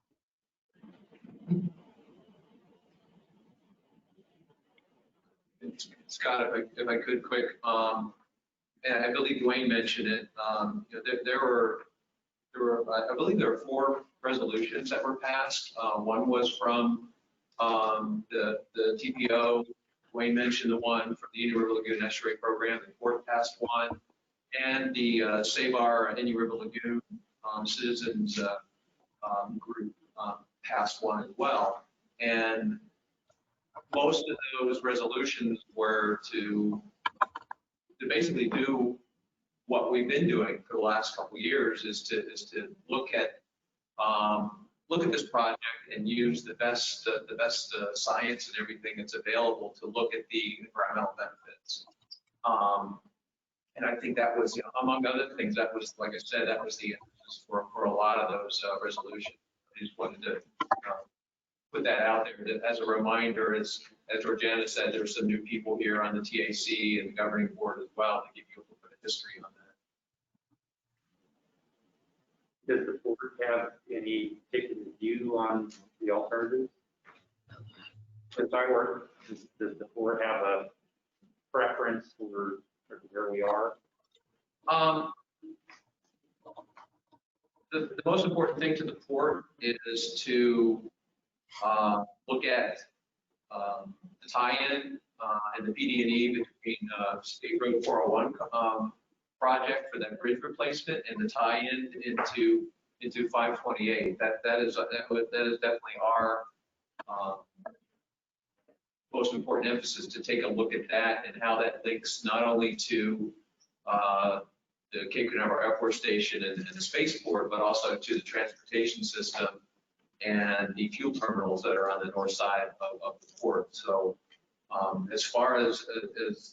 Scott, if I could quick, and I believe Dwayne mentioned it, you know, there were, I believe there were 4 resolutions that were passed. One was from the TPO. Dwayne mentioned the one from the Indian River Lagoon Estuary Program, the Port passed one, and the Save Our Indian River Lagoon Citizens group passed one as well. And most of those resolutions were to basically do what we've been doing for the last couple of years, is to look at this project and use the best science and everything that's available to look at the environmental benefits. And I think that was, you know, among other things, that was, like I said, that was the emphasis for a lot of those resolutions. I just wanted to put that out there as a reminder. As Georgiana said, there's some new people here on the TAC and the governing board as well to give you a little bit of history on that. Does the board have any particular view on the alternatives? If I were, does the board have a preference for where we are? The most important thing to the port is to look at the tie-in and the PD&E between State Road 401 project for that bridge replacement and the tie-in into 528. That is definitely our most important emphasis, to take a look at that and how that links not only to the Cape Canaveral Air Force Station and the spaceport, but also to the transportation system and the fuel terminals that are on the north side of the port. So as far as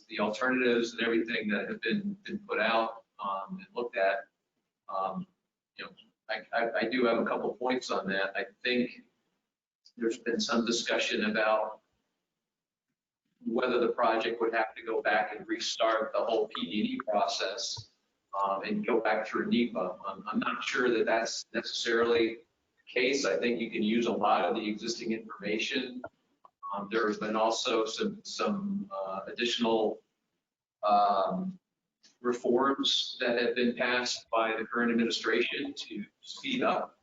the alternatives and everything that have been put out and looked at, you know, I do have a couple of points on that. I think there's been some discussion about whether the project would have to go back and restart the whole PD&E process and go back through NEPA. I'm not sure that that's necessarily the case. I think you can use a lot of the existing information. There has been also some additional reforms that have been passed by the current administration to speed up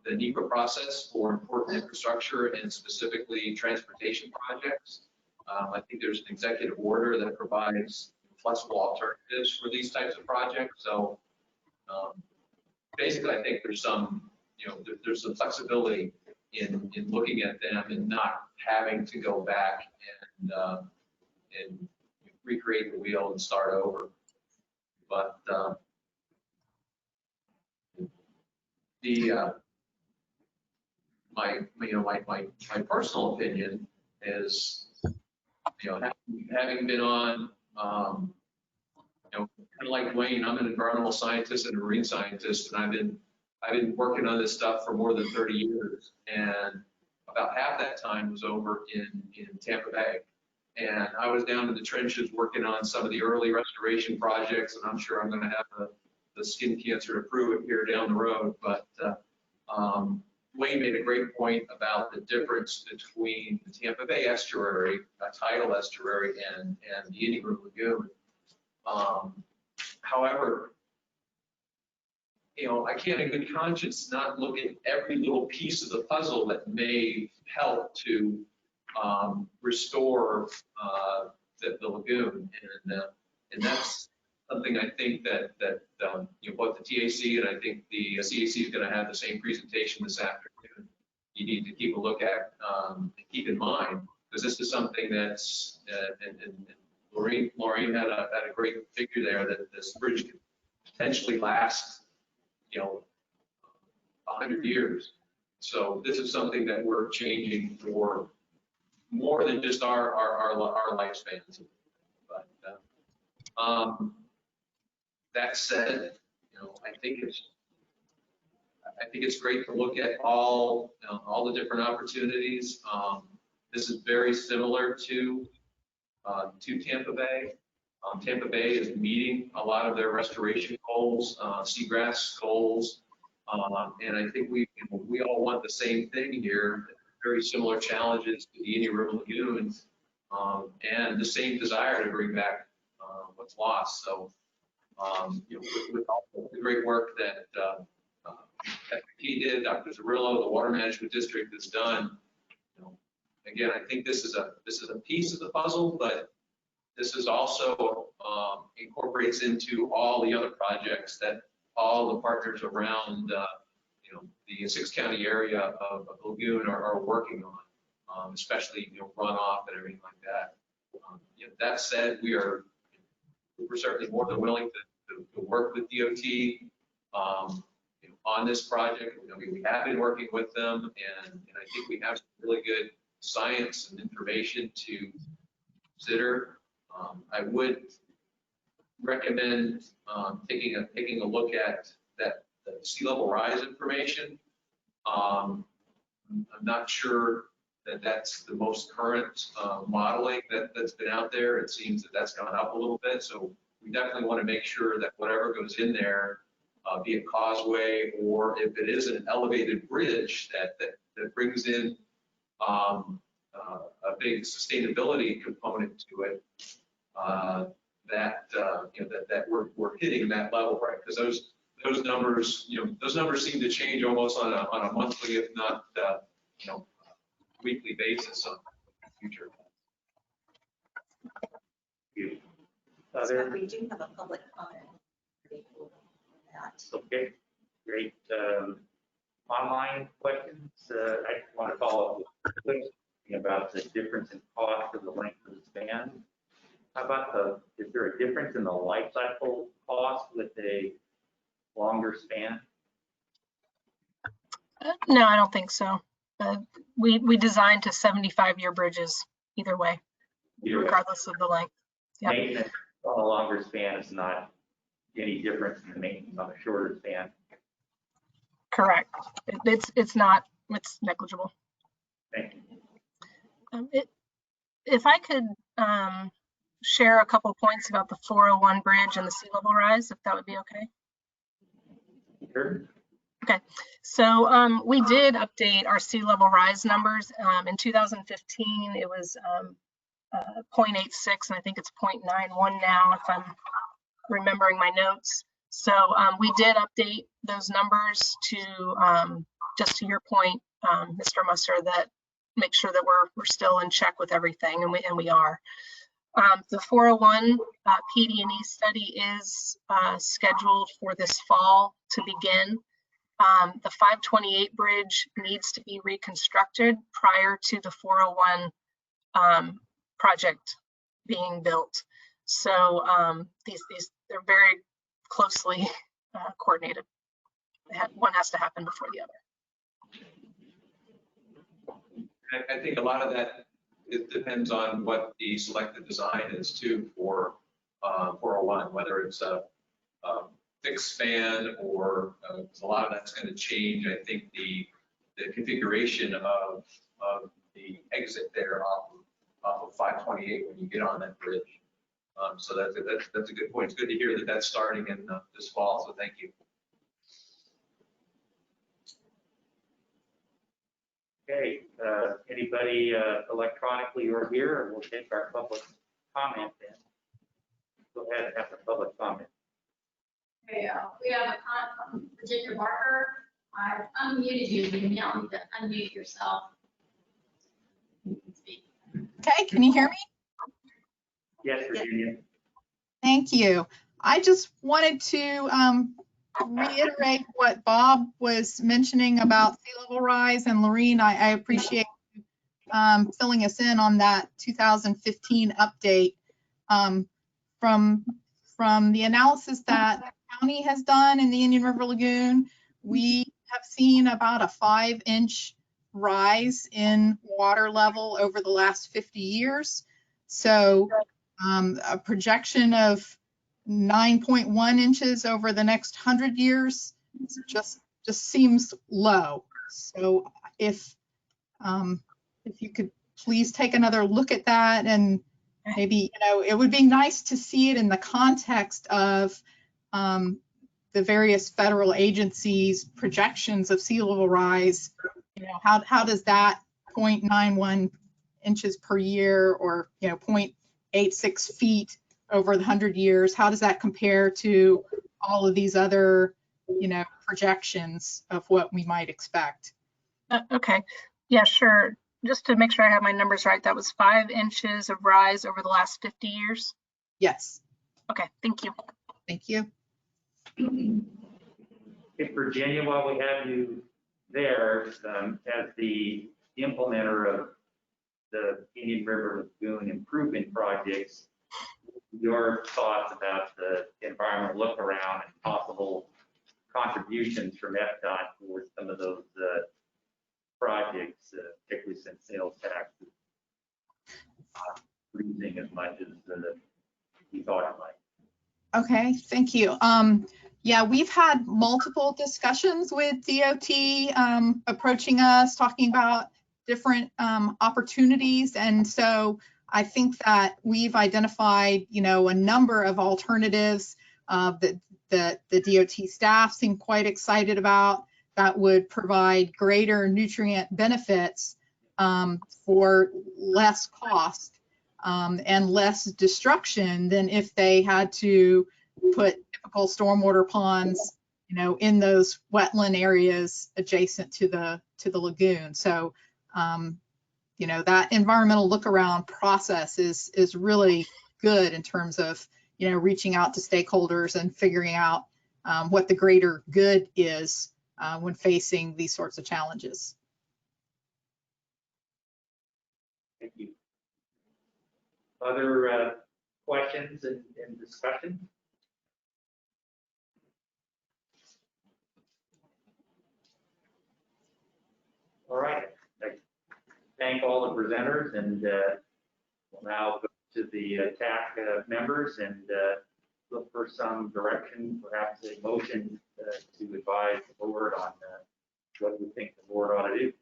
the NEPA process for important infrastructure and specifically transportation projects. I think there's an executive order that provides flexible alternatives for these types of projects. So basically, I think there's some, you know, there's some flexibility in looking at them and not having to go back and recreate the wheel and start over. But my personal opinion is, you know, having been on, you know, kind of like Dwayne, I'm an environmental scientist and a marine scientist, and I've been working on this stuff for more than 30 years, and about half that time was over in Tampa Bay. And I was down in the trenches working on some of the early restoration projects, and I'm sure I'm going to have the skin cancer to prove it here down the road. But Wayne made a great point about the difference between the Tampa Bay estuary, a tidal estuary, and the Indian River Lagoon. However, you know, I can't in good conscience not look at every little piece of the puzzle that may help to restore the lagoon, and that's something I think that you know, both the TAC and I think the CAC is going to have the same presentation this afternoon. You need to keep a look at and keep in mind, because this is something that's and Maureen had a great figure there that this bridge could potentially last, you know, 100 years. So this is something that we're changing for more than just our lifespans. But that said, you know, I think it's great to look at all, you know, all the different opportunities. This is very similar to Tampa Bay. Tampa Bay is meeting a lot of their restoration goals, seagrass goals, and I think we all want the same thing here. Very similar challenges to the Indian River Lagoon, and the same desire to bring back what's lost. So, with all the great work that he did, Dr. Zarillo, the Water Management District has done, again, I think this is a piece of the puzzle, but this is also incorporates into all the other projects that all the partners around the 6-county area of the lagoon are working on, especially runoff and everything like that. That said, we're certainly more than willing to work with DOT on this project. We have been working with them, and I think we have some really good science and information to consider. I would recommend taking a look at the sea level rise information. I'm not sure that that's the most current modeling that's been out there. It seems that that's gone up a little bit. So we definitely want to make sure that whatever goes in there, be it causeway, or if it is an elevated bridge that brings in a big sustainability component to it, that we're hitting that level, right? Because those numbers seem to change almost on a monthly, if not weekly basis on the future. So we do have a public comment. Okay, great. Online questions. I just want to follow up with about the difference in cost of the length of the span. How about is there a difference in the life cycle cost with a longer span? No, I don't think so. We designed to 75-year bridges either way, regardless of the length. Yep. Maintenance on a longer span is not any difference in the maintenance on a shorter span. Correct. It's not. It's negligible. Thank you. If I could share a couple points about the 401 bridge and the sea level rise, if that would be okay. Sure. Okay, so we did update our sea level rise numbers. In 2015, it was 0.86, and I think it's 0.91 now, if I'm remembering my notes. So we did update those numbers to, just to your point, Mr. Musser, that make sure that we're still in check with everything, and we are. The 401 PD&E study is scheduled for this fall to begin. The 528 bridge needs to be reconstructed prior to the 401 project being built. So they're very closely coordinated. One has to happen before the other. I think a lot of that, it depends on what the selected design is too for 401, whether it's a fixed span or a lot of that's going to change. I think the configuration of the exit there off of 528 when you get on that bridge. So that's a good point. It's good to hear that that's starting in this fall. So thank you. Okay, anybody electronically or here, we'll take our public comment then. Go ahead and have the public comment. Okay, we have a comment from Virginia Barker. I unmuted you. You now need to unmute yourself. You can speak. Okay, can you hear me? Yes, Virginia. Thank you. I just wanted to reiterate what Bob was mentioning about sea level rise, and Lorene, I appreciate you filling us in on that 2015 update. From the analysis that the county has done in the Indian River Lagoon, we have seen about a 5-inch rise in water level over the last 50 years. So a projection of 9.1 inches over the next 100 years just seems low. So if you could please take another look at that, and maybe, it would be nice to see it in the context of the various federal agencies' projections of sea level rise. How does that 0.91 inches per year, or 0.86 feet over the 100 years, how does that compare to all of these other projections of what we might expect? Okay, yeah, sure. Just to make sure I have my numbers right, that was 5 inches of rise over the last 50 years? Yes. Okay, thank you. Thank you. In Virginia, while we have you there, as the implementer of the Indian River Lagoon improvement projects, your thoughts about the environmental look around and possible contributions from FDOT towards some of those projects, particularly since sales tax is not increasing as much as we thought it might. Okay, thank you. Yeah, we've had multiple discussions with DOT approaching us, talking about different opportunities. And so I think that we've identified, a number of alternatives that the DOT staff seem quite excited about, that would provide greater nutrient benefits for less cost and less destruction than if they had to put typical stormwater ponds, in those wetland areas adjacent to the lagoon. So, that environmental look around process is really good in terms of, reaching out to stakeholders and figuring out what the greater good is when facing these sorts of challenges. Thank you. Other questions and discussion? All right. I thank all the presenters, and we'll now go to the TAC members and look for some direction, perhaps a motion to advise the board on what we think the board ought to do.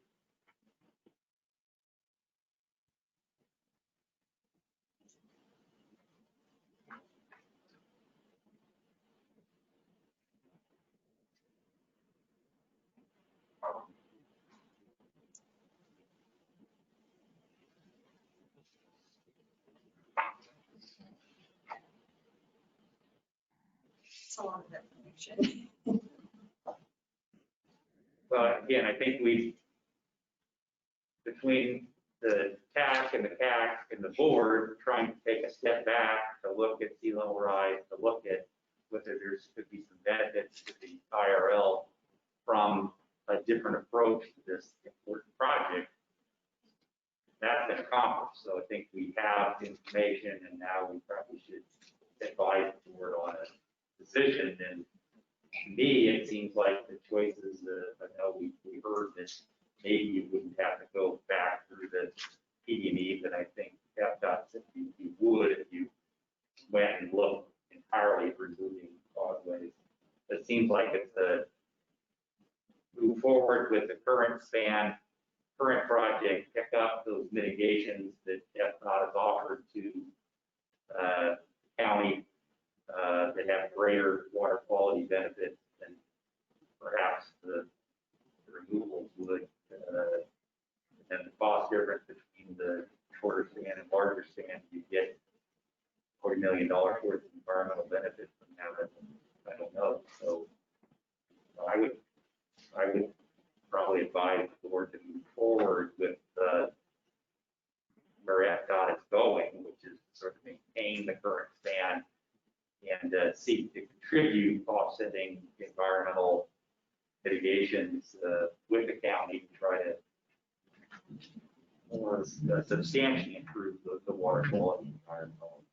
It's a lot of information. Well, again, I think between the TAC and the CAC and the board, trying to take a step back to look at sea level rise, to look at whether there's could be some benefits to the IRL from a different approach to this important project. That's been accomplished. So I think we have information, and now we probably should advise the board on a decision. And to me, it seems like the choices, I know we heard that maybe you wouldn't have to go back through the PD&E, but I think FDOT said you would if you went and looked entirely at removing causeways. It seems like it's a move forward with the current span, current project, pick up those mitigations that FDOT has offered to the county that have greater water quality benefits than perhaps the removals would. And the cost difference between the shorter span and larger span, you get $40 million worth of environmental benefits from that. I don't know. So I would probably advise the board to move forward with where FDOT is going, which is sort of maintain the current span and seek to contribute offsetting environmental mitigations with the county to try to more substantially improve the water quality environmental.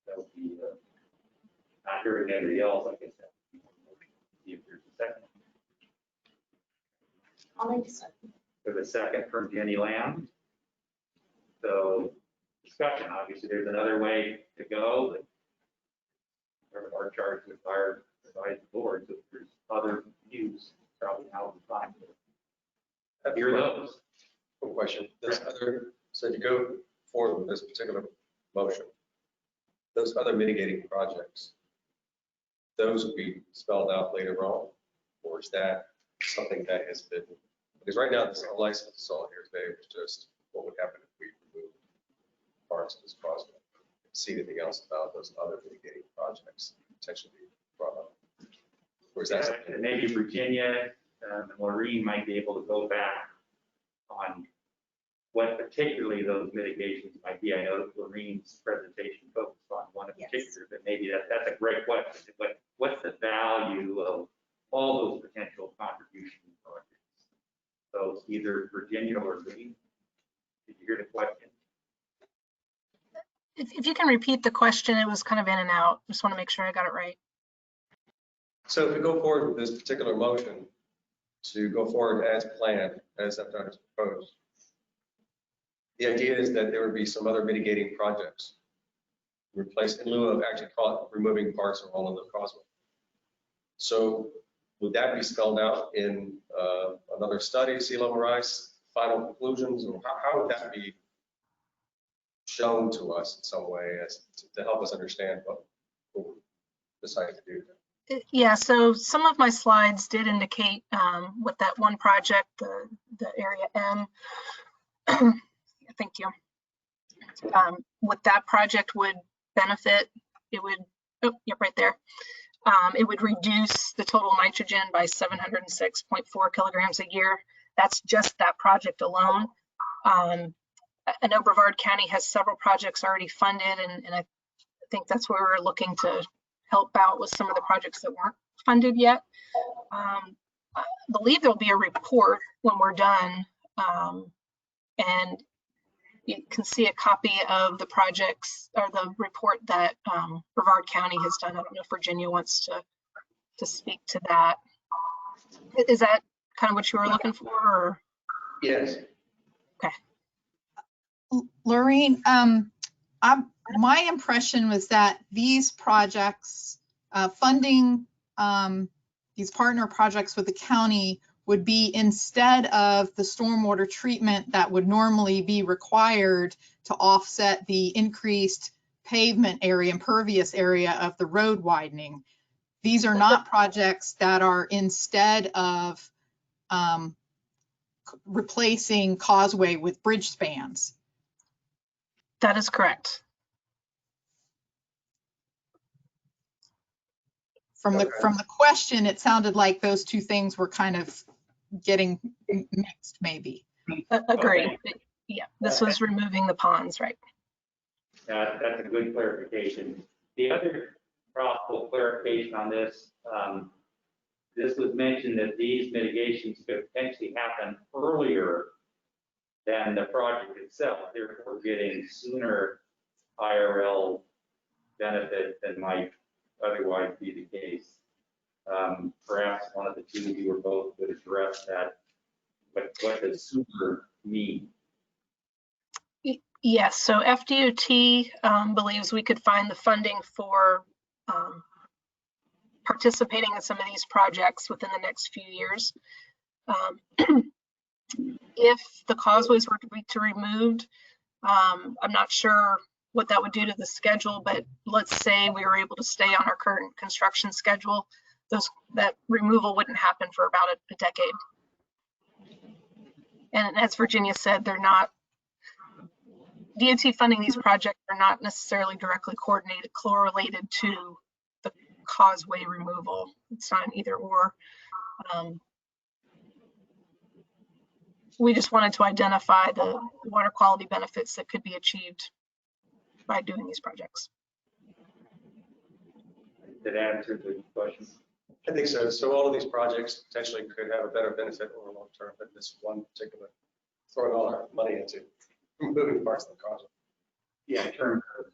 That would be not hearing anybody else, I guess. See if there's a second. I'll make a second. There's a second from Jenny Lamb. So discussion, obviously there's another way to go, but our charge with our advisory board, so if there's other views, probably now we find it. Hear those. One question. So to go forward with this particular motion, those other mitigating projects, those will be spelled out later on, or is that something that has been Because right now, this license is all here today, it's just what would happen if we remove parts of this causeway. See anything else about those other mitigating projects potentially brought up? Or is that something? Maybe Virginia and Maureen might be able to go back on what particularly those mitigations might be. I know Maureen's presentation focused on one in Yes. particular, but maybe that's a great question. What's the value of all those potential contribution projects? So either Virginia or Maureen, did you hear the question? If you can repeat the question, it was kind of in and out. Just want to make sure I got it right. So if we go forward with this particular motion to go forward as planned, as FDOT has proposed, the idea is that there would be some other mitigating projects replaced in lieu of actually removing parts or all of the causeway. So would that be spelled out in another study, sea level rise, final conclusions, or how would that be shown to us in some way as to help us understand what we decided to do? Yeah, so some of my slides did indicate what that one project, the area M, thank you, what that project would benefit. It would, oh, yep, right there. It would reduce the total nitrogen by 706.4 kilograms a year. That's just that project alone. I know Brevard County has several projects already funded, and I think that's where we're looking to help out with some of the projects that weren't funded yet. I believe there'll be a report when we're done, and you can see a copy of the projects or the report that Brevard County has done. I don't know if Virginia wants to speak to that. Is that kind of what you were looking for? Or? Yes. Okay. Lorraine, my impression was that these projects, funding these partner projects with the county would be instead of the stormwater treatment that would normally be required to offset the increased pavement area, impervious area of the road widening. These are not projects that are instead of replacing causeway with bridge spans. That is correct. From the question, it sounded like those two things were kind of getting mixed, maybe. Agreed. Okay. Yeah, this was removing the ponds, right? That's a good clarification. The other possible clarification on this, this was mentioned that these mitigations could potentially happen earlier than the project itself, therefore getting sooner IRL benefit than might otherwise be the case. Perhaps one of the two of you or both would address that. What does sooner mean? Yes, so FDOT believes we could find the funding for participating in some of these projects within the next few years. If the causeways were to be removed, I'm not sure what that would do to the schedule, but let's say we were able to stay on our current construction schedule, that removal wouldn't happen for about a decade. And as Virginia said, they're not, DOT funding these projects are not necessarily directly correlated to the causeway removal. It's not an either or. We just wanted to identify the water quality benefits that could be achieved by doing these projects. Did that answer the question? I think so. So all of these projects potentially could have a better benefit over long term, but this one particular, throwing all our money into removing parts of the causeway. Yeah, in terms of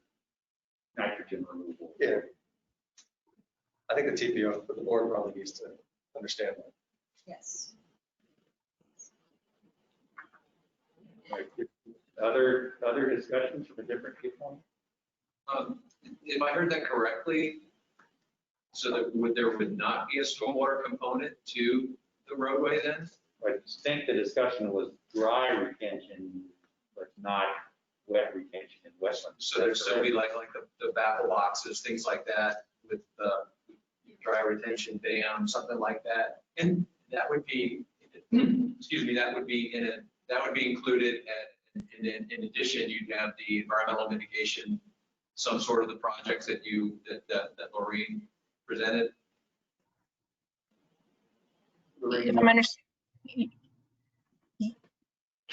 nitrogen removal. Yeah. I think the TPO, but the board probably needs to understand that. Yes. Other discussions from a different viewpoint? If I heard that correctly, so that there would not be a stormwater component to the roadway then? I think the discussion was dry retention, but not wet retention in wetlands. So there'd still be like the baffle boxes, things like that with the dry retention dam, something like that. And that would be excuse me, that would be included. In addition, you'd have the environmental mitigation, some sort of the projects that that Maureen presented. If I'm understanding,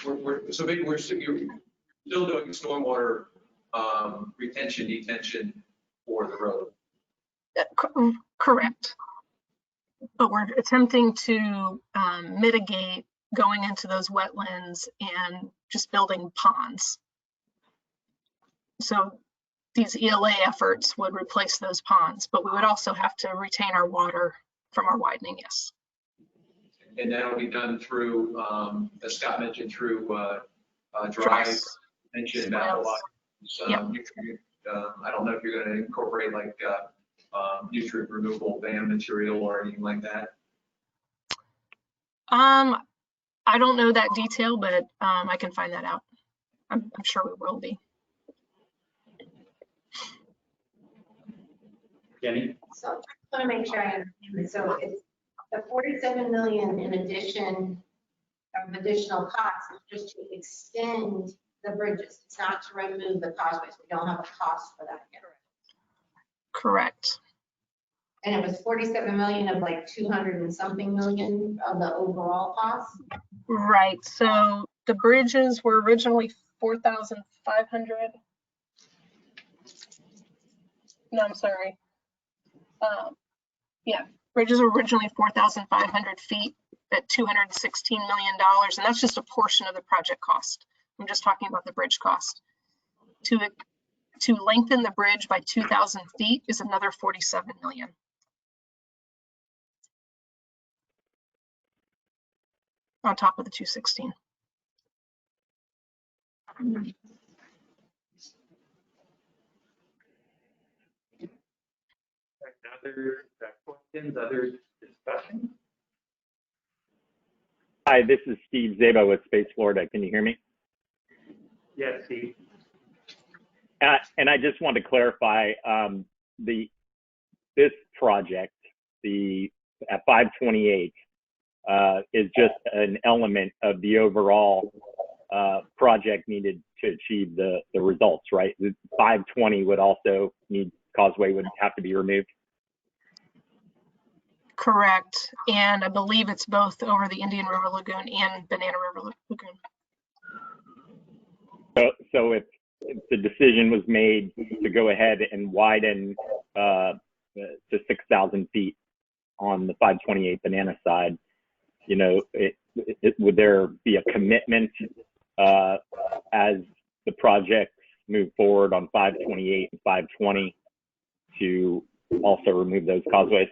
You're still doing stormwater retention, detention for the road. correct. But we're attempting to mitigate going into those wetlands and just building ponds. So these ELA efforts would replace those ponds, but we would also have to retain our water from our widening, yes. And that'll be done through, as Scott mentioned, through dry Dress. mentioned Swales. Yep. I don't know if you're going to incorporate like nutrient removal ban material or anything like that. I don't know that detail, but I can find that out. I'm sure we will be. Jenny? So I just want to make sure I understand. So it's the 47 million in addition of additional costs is just to extend the bridges. It's not to remove the causeways. We don't have a cost for that yet. Correct. And it was 47 million of like 200 and something million of the overall cost. Right. So the bridges were originally 4,500. No, I'm sorry. Yeah, bridges were originally 4,500 feet at $216 million, and that's just a portion of the project cost. I'm just talking about the bridge cost. To lengthen the bridge by 2,000 feet is another 47 million. On top of the 216. Other questions, other discussion? Hi, this is Steve Zaba with Space Florida. Can you hear me? Yes, Steve. And I just want to clarify this project, at 528, is just an element of the overall project needed to achieve the results, right? The 520 would also need, causeway would have to be removed. Correct. And I believe it's both over the Indian River Lagoon and Banana River Lagoon. So if the decision was made to go ahead and widen to 6,000 feet on the 528 Banana side, you know, would there be a commitment as the projects move forward on 528 and 520 to also remove those causeways?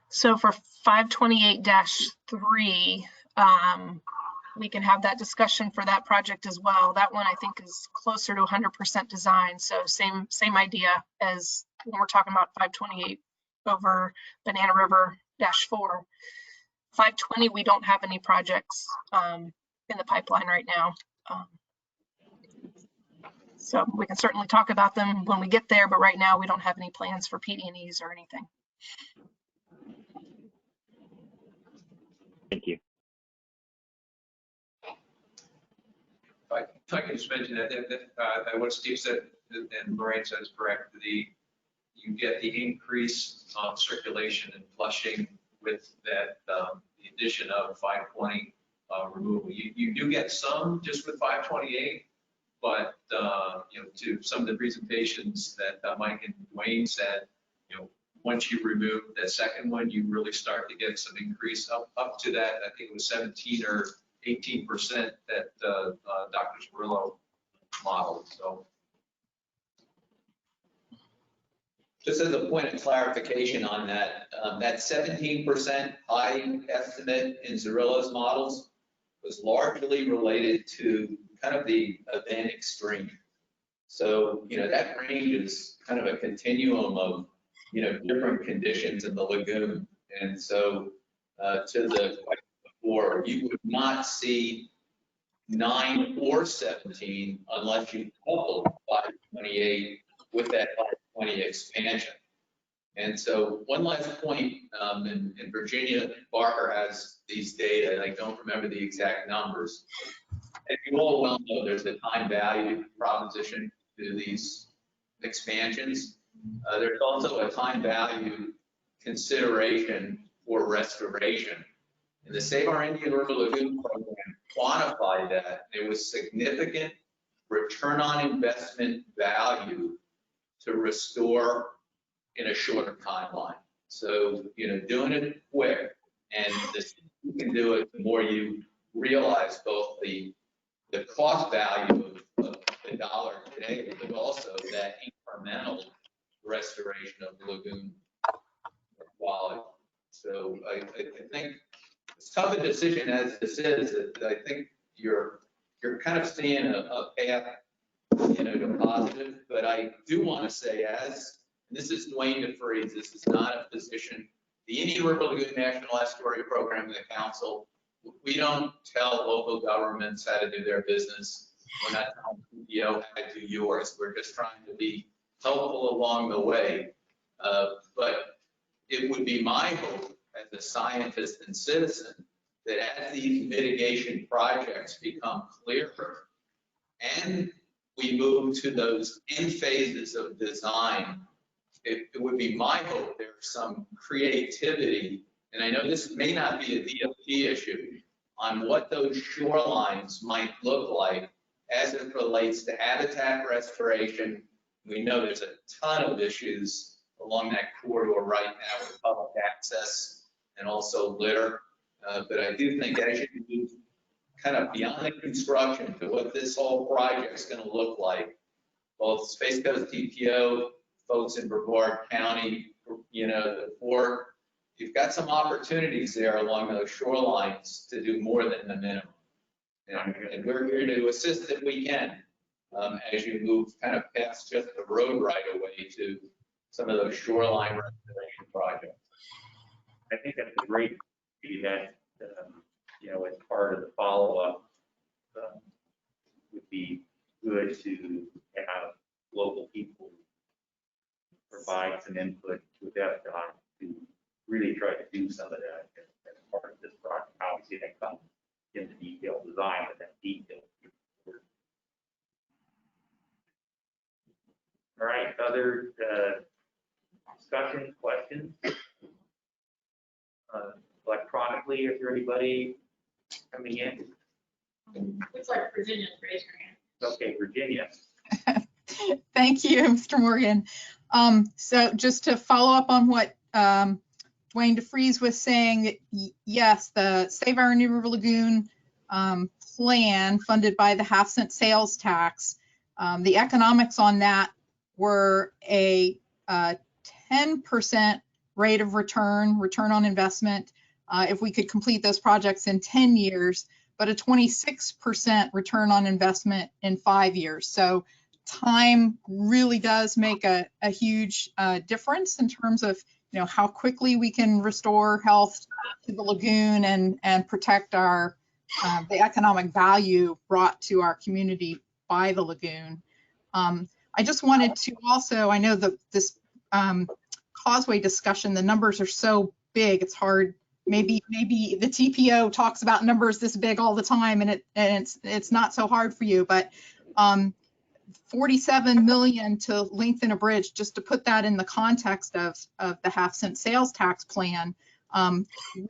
So for 528-3, we can have that discussion for that project as well. That one I think is closer to 100% design. So same idea as when we're talking about 528 over Banana River -4. 520, we don't have any projects in the pipeline right now. So we can certainly talk about them when we get there, but right now we don't have any plans for PD&Es or anything. Thank you. If I can just mention that what Steve said and Lorraine said is correct. You get the increase of circulation and flushing with that the addition of 520 removal. You do get some just with 528, but you know, to some of the presentations that Mike and Dwayne said, you know, once you remove that second one, you really start to get some increase up to that. I think it was 17 or 18% that Dr. Cirillo modeled. So, just as a point of clarification on that, that 17% high estimate in Cirillo's models was largely related to kind of the event extreme. So, you know, that range is kind of a continuum of, you know, different conditions in the lagoon. And so to the question before, you would not see 9 or 17 unless you coupled 528 with that 520 expansion. And so one last point, in Virginia, Barker has these data, and I don't remember the exact numbers. As you all well know, there's a time value proposition to these expansions. There's also a time value consideration for restoration. And the Save Our Indian River Lagoon program quantified that. There was significant return on investment value to restore in a shorter timeline. So, doing it quick, and the sooner you can do it, the more you realize both the cost value of the dollar today, but also that incremental restoration of the lagoon quality. So I think as tough a decision as this is, that I think you're kind of seeing a path, to positive. But I do want to say, and this is Dwayne DeFries, this is not a position. The Indian River Lagoon National Estuary Program, the council, we don't tell local governments how to do their business. We're not telling SCTPO how to do yours. We're just trying to be helpful along the way. But it would be my hope as a scientist and citizen that as these mitigation projects become clearer and we move to those end phases of design, it would be my hope there's some creativity, and I know this may not be a DOT issue, on what those shorelines might look like as it relates to habitat restoration. We know there's a ton of issues along that corridor right now with public access and also litter. But I do think as you move kind of beyond the construction to what this whole project is going to look like, both Space Coast TPO, folks in Brevard County, the port, you've got some opportunities there along those shorelines to do more than the minimum. And we're here to assist if we can, as you move kind of past just the road right away to some of those shoreline restoration projects. I think that's a great, that, as part of the follow-up, would be good to have local people provide some input with FDOT to really try to do some of that as part of this project. Obviously, that comes in the detailed design, but that detail. All right, other discussions, questions? Electronically, is there anybody coming in? Looks like Virginia's raised her hand. Okay, Virginia. Thank you, Mr. Morgan. So just to follow up on what Dwayne DeFries was saying, yes, the Save Our Indian River Lagoon plan funded by the half-cent sales tax, the economics on that were a 10% rate of return on investment if we could complete those projects in 10 years, but a 26% return on investment in 5 years. So time really does make a huge difference in terms of how quickly we can restore health to the lagoon and protect our the economic value brought to our community by the lagoon. I just wanted to also, I know that this causeway discussion, the numbers are so big, it's hard. Maybe the TPO talks about numbers this big all the time, and it's not so hard for you, but 47 million to lengthen a bridge, just to put that in the context of the half-cent sales tax plan.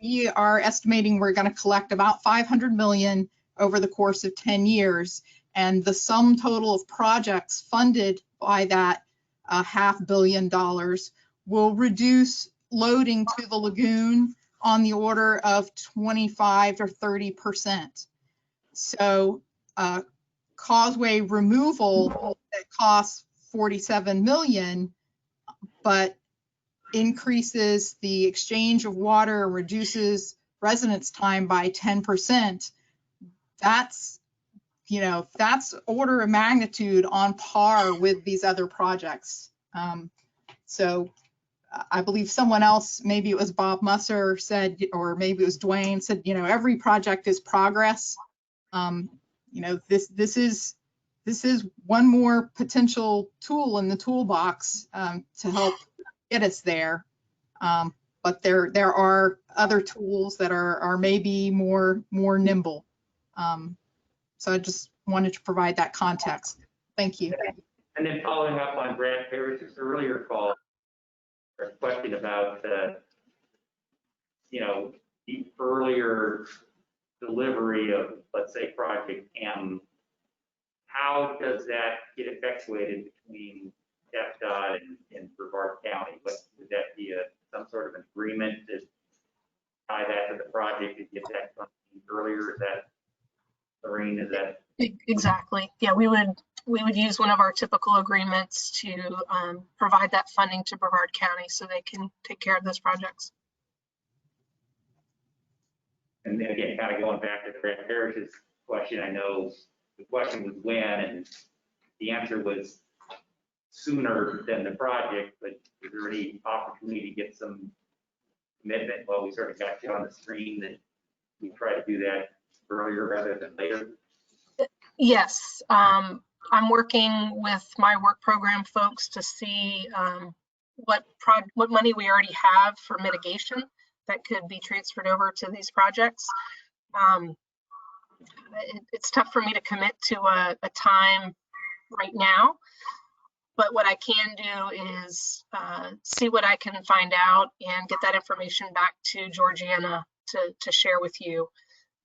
We are estimating we're going to collect about 500 million over the course of 10 years. And the sum total of projects funded by that $500 million will reduce loading to the lagoon on the order of 25 or 30%. So causeway removal that costs 47 million, but increases the exchange of water, reduces residence time by 10%. That's order of magnitude on par with these other projects. So I believe someone else, maybe it was Bob Musser, said, or maybe it was Dwayne, said, every project is progress. This is one more potential tool in the toolbox to help get us there. But there are other tools that are maybe more nimble. So I just wanted to provide that context. Thank you. And then following up on Brad Harris's earlier call, or question about, the earlier delivery of, let's say, Project M, how does that get effectuated between FDOT and Brevard County? Would that be some sort of an agreement to tie that to the project to get that funding earlier? Is that, Lorraine, is that? Exactly. Yeah, we would use one of our typical agreements to provide that funding to Brevard County so they can take care of those projects. And then again, kind of going back to Brad Harris's question, I know the question was when, and the answer was sooner than the project, but is there any opportunity to get some commitment? Well, we sort of got you on the screen that we try to do that earlier rather than later. Yes, I'm working with my work program folks to see what money we already have for mitigation that could be transferred over to these projects. It's tough for me to commit to a time right now, but what I can do is see what I can find out and get that information back to Georgiana to share with you.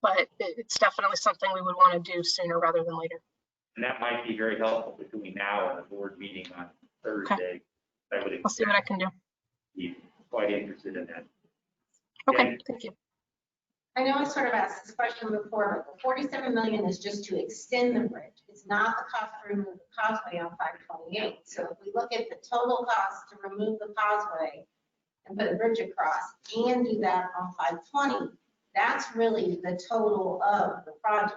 But it's definitely something we would want to do sooner rather than later. And that might be very helpful between now and the board meeting on Thursday. Okay. I'll see what I can do. Be quite interested in that. Okay, thank you. I know I sort of asked this question before, but the 47 million is just to extend the bridge. It's not the cost to remove the causeway on 528. So if we look at the total cost to remove the causeway and put a bridge across and do that on 520, that's really the total of the project.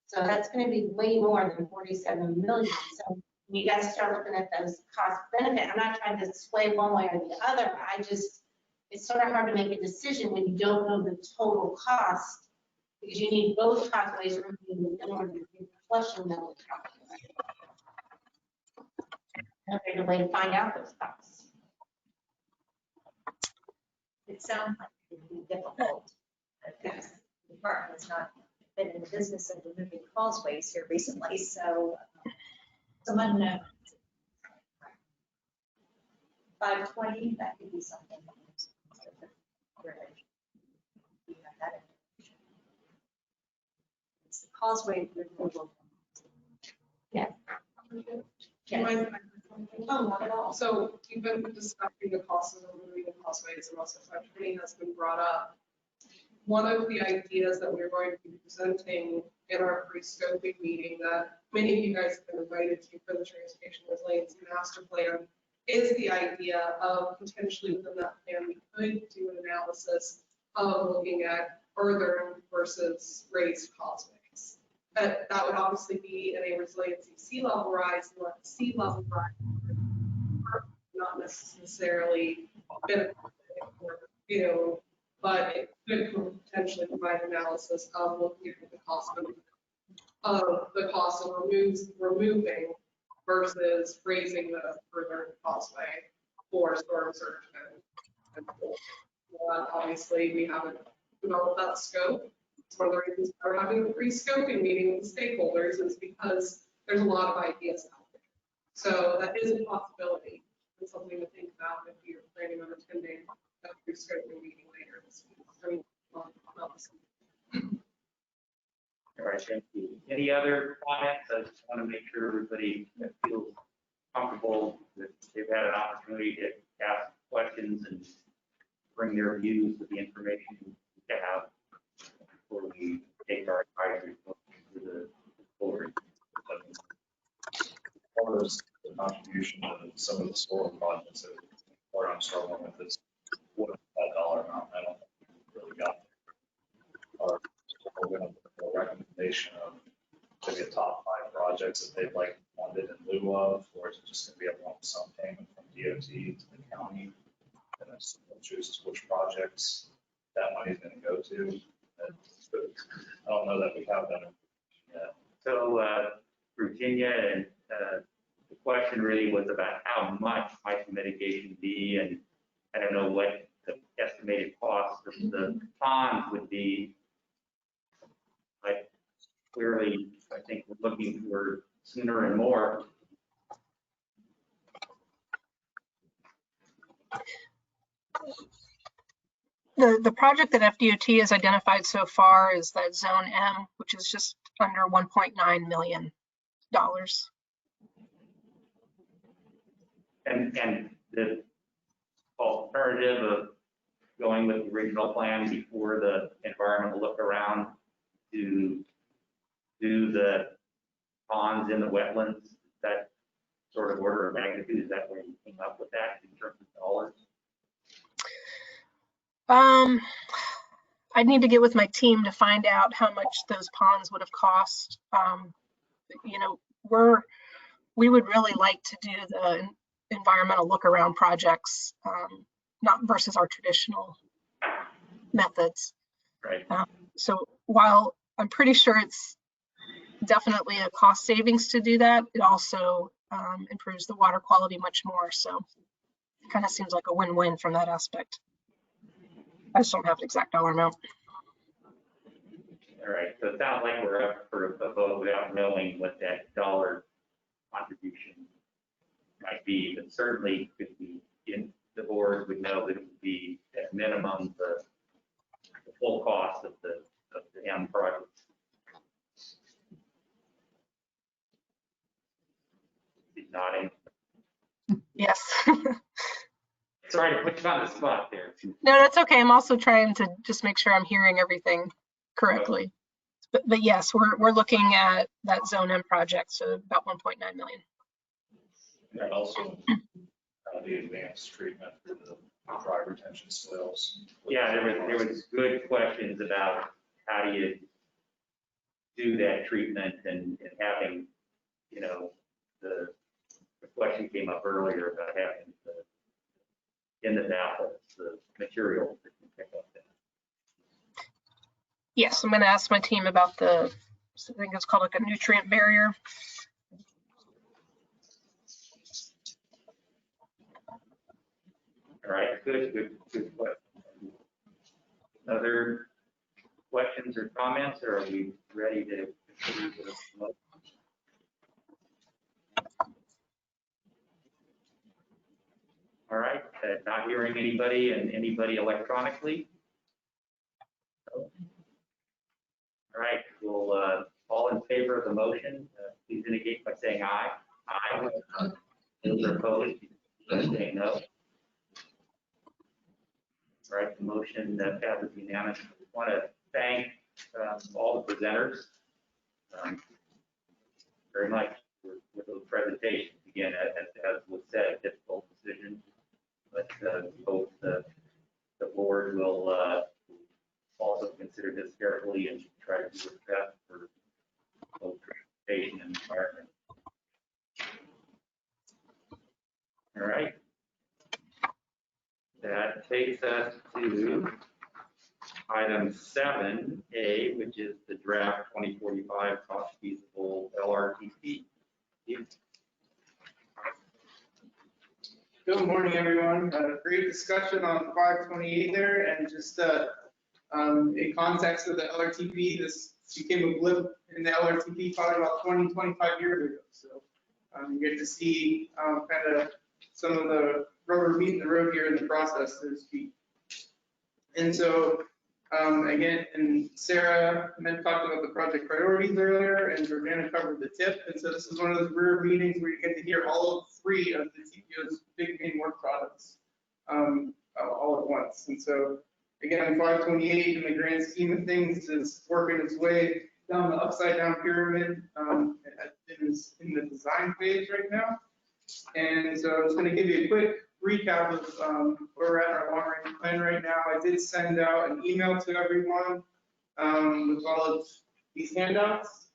So that's going to be way more than 47 million. So when you guys start looking at those cost benefit, I'm not trying to sway one way or the other. It's sort of hard to make a decision when you don't know the total cost, because you need both pathways removed in order to do flushing them. And there's a way to find out those costs. It sounds like it would be difficult. Because the department has not been in the business of removing causeways here recently, so some unknown. 520, that could be something. It's the causeway removal. Yeah. Oh, not at all. So you've been discussing the cost of removing the causeways, and also training has been brought up. One of the ideas that we're going to be presenting in our pre-scoping meeting that many of you guys have been invited to for the Transportation Resiliency Master Plan is the idea of potentially within that plan, we could do an analysis of looking at further versus raised causeways. But that would obviously be in a resiliency sea level rise, and let the sea level rise not necessarily benefit, but it could potentially provide analysis of looking at the cost of removing versus raising the further causeway for storm surge and obviously we haven't developed that scope. It's one of the reasons we're having a pre-scoping meeting with stakeholders is because there's a lot of ideas out there. So that is a possibility. It's something to think about if you're planning on attending that pre-scoping meeting later this week. All right, thank you. Any other comments? I just want to make sure everybody feels comfortable that they've had an opportunity to ask questions and bring their views with the information we have before we take our advisory to the board. As far as the contribution to some of the solar projects that we're struggling with is what is that dollar amount? I don't think we really got there. We're going to put a recommendation of maybe a top 5 projects that they'd like funded in lieu of, or is it just going to be a lump sum payment from DOT to the county? And then someone chooses which projects that money is going to go to. I don't know that we have that yet. So Virginia and the question really was about how much might the mitigation be, and I don't know what the estimated cost of the ponds would be. But clearly, I think we're looking for sooner and more. The project that FDOT has identified so far is that Zone M, which is just under $1.9 million. And the alternative of going with the original plan before the environmental look around to do the ponds in the wetlands, that sort of order of magnitude, is that where you came up with that in terms of dollars? I'd need to get with my team to find out how much those ponds would have cost. You know, we would really like to do the environmental look around projects, not versus our traditional methods. Right. So while I'm pretty sure it's definitely a cost savings to do that, it also improves the water quality much more. So it kind of seems like a win-win from that aspect. I just don't have an exact dollar amount. All right, so it sounds like we're up for a vote without knowing what that dollar contribution might be, but certainly could be in the board would know that it would be at minimum the full cost of the M project. He's nodding. Yes. Sorry to put you on the spot there. No, that's okay. I'm also trying to just make sure I'm hearing everything correctly. But yes, we're looking at that Zone M project, so about 1.9 million. And also the advanced treatment for the dry retention swales. Yeah, there was good questions about how do you do that treatment and having, you know, the question came up earlier about having in the baffles, the material that can pick up that. Yes, I'm going to ask my team about I think it's called like a nutrient barrier. All right, good question. Other questions or comments, or are we ready to continue with the vote? All right, not hearing anybody and anybody electronically. All right, we'll all in favor of the motion, please indicate by saying aye. Aye. Those are opposed, say no. All right, the motion passes unanimously. I want to thank all the presenters very much for those presentations. Again, as was said, difficult decision, but both the board will also consider this carefully and try to do its best for both transportation and environment. All right. That takes us to item 7A, which is the draft 2045 cost feasible LRTP. Good morning, everyone. Great discussion on 528 there, and just in context of the LRTP, this became a blip in the LRTP probably about 20, 25 years ago. So you get to see kind of some of the rubber meeting the road here in the process, so to speak. And so again, and Sarah talked about the project priorities earlier, and Jordana covered the tip. And so this is one of those rare meetings where you get to hear all 3 of the TPO's big main work products all at once. And so again, 528 in the grand scheme of things is working its way down the upside down pyramid in the design phase right now. And so I was going to give you a quick recap of where we're at our long range plan right now. I did send out an email to everyone with all of these handouts,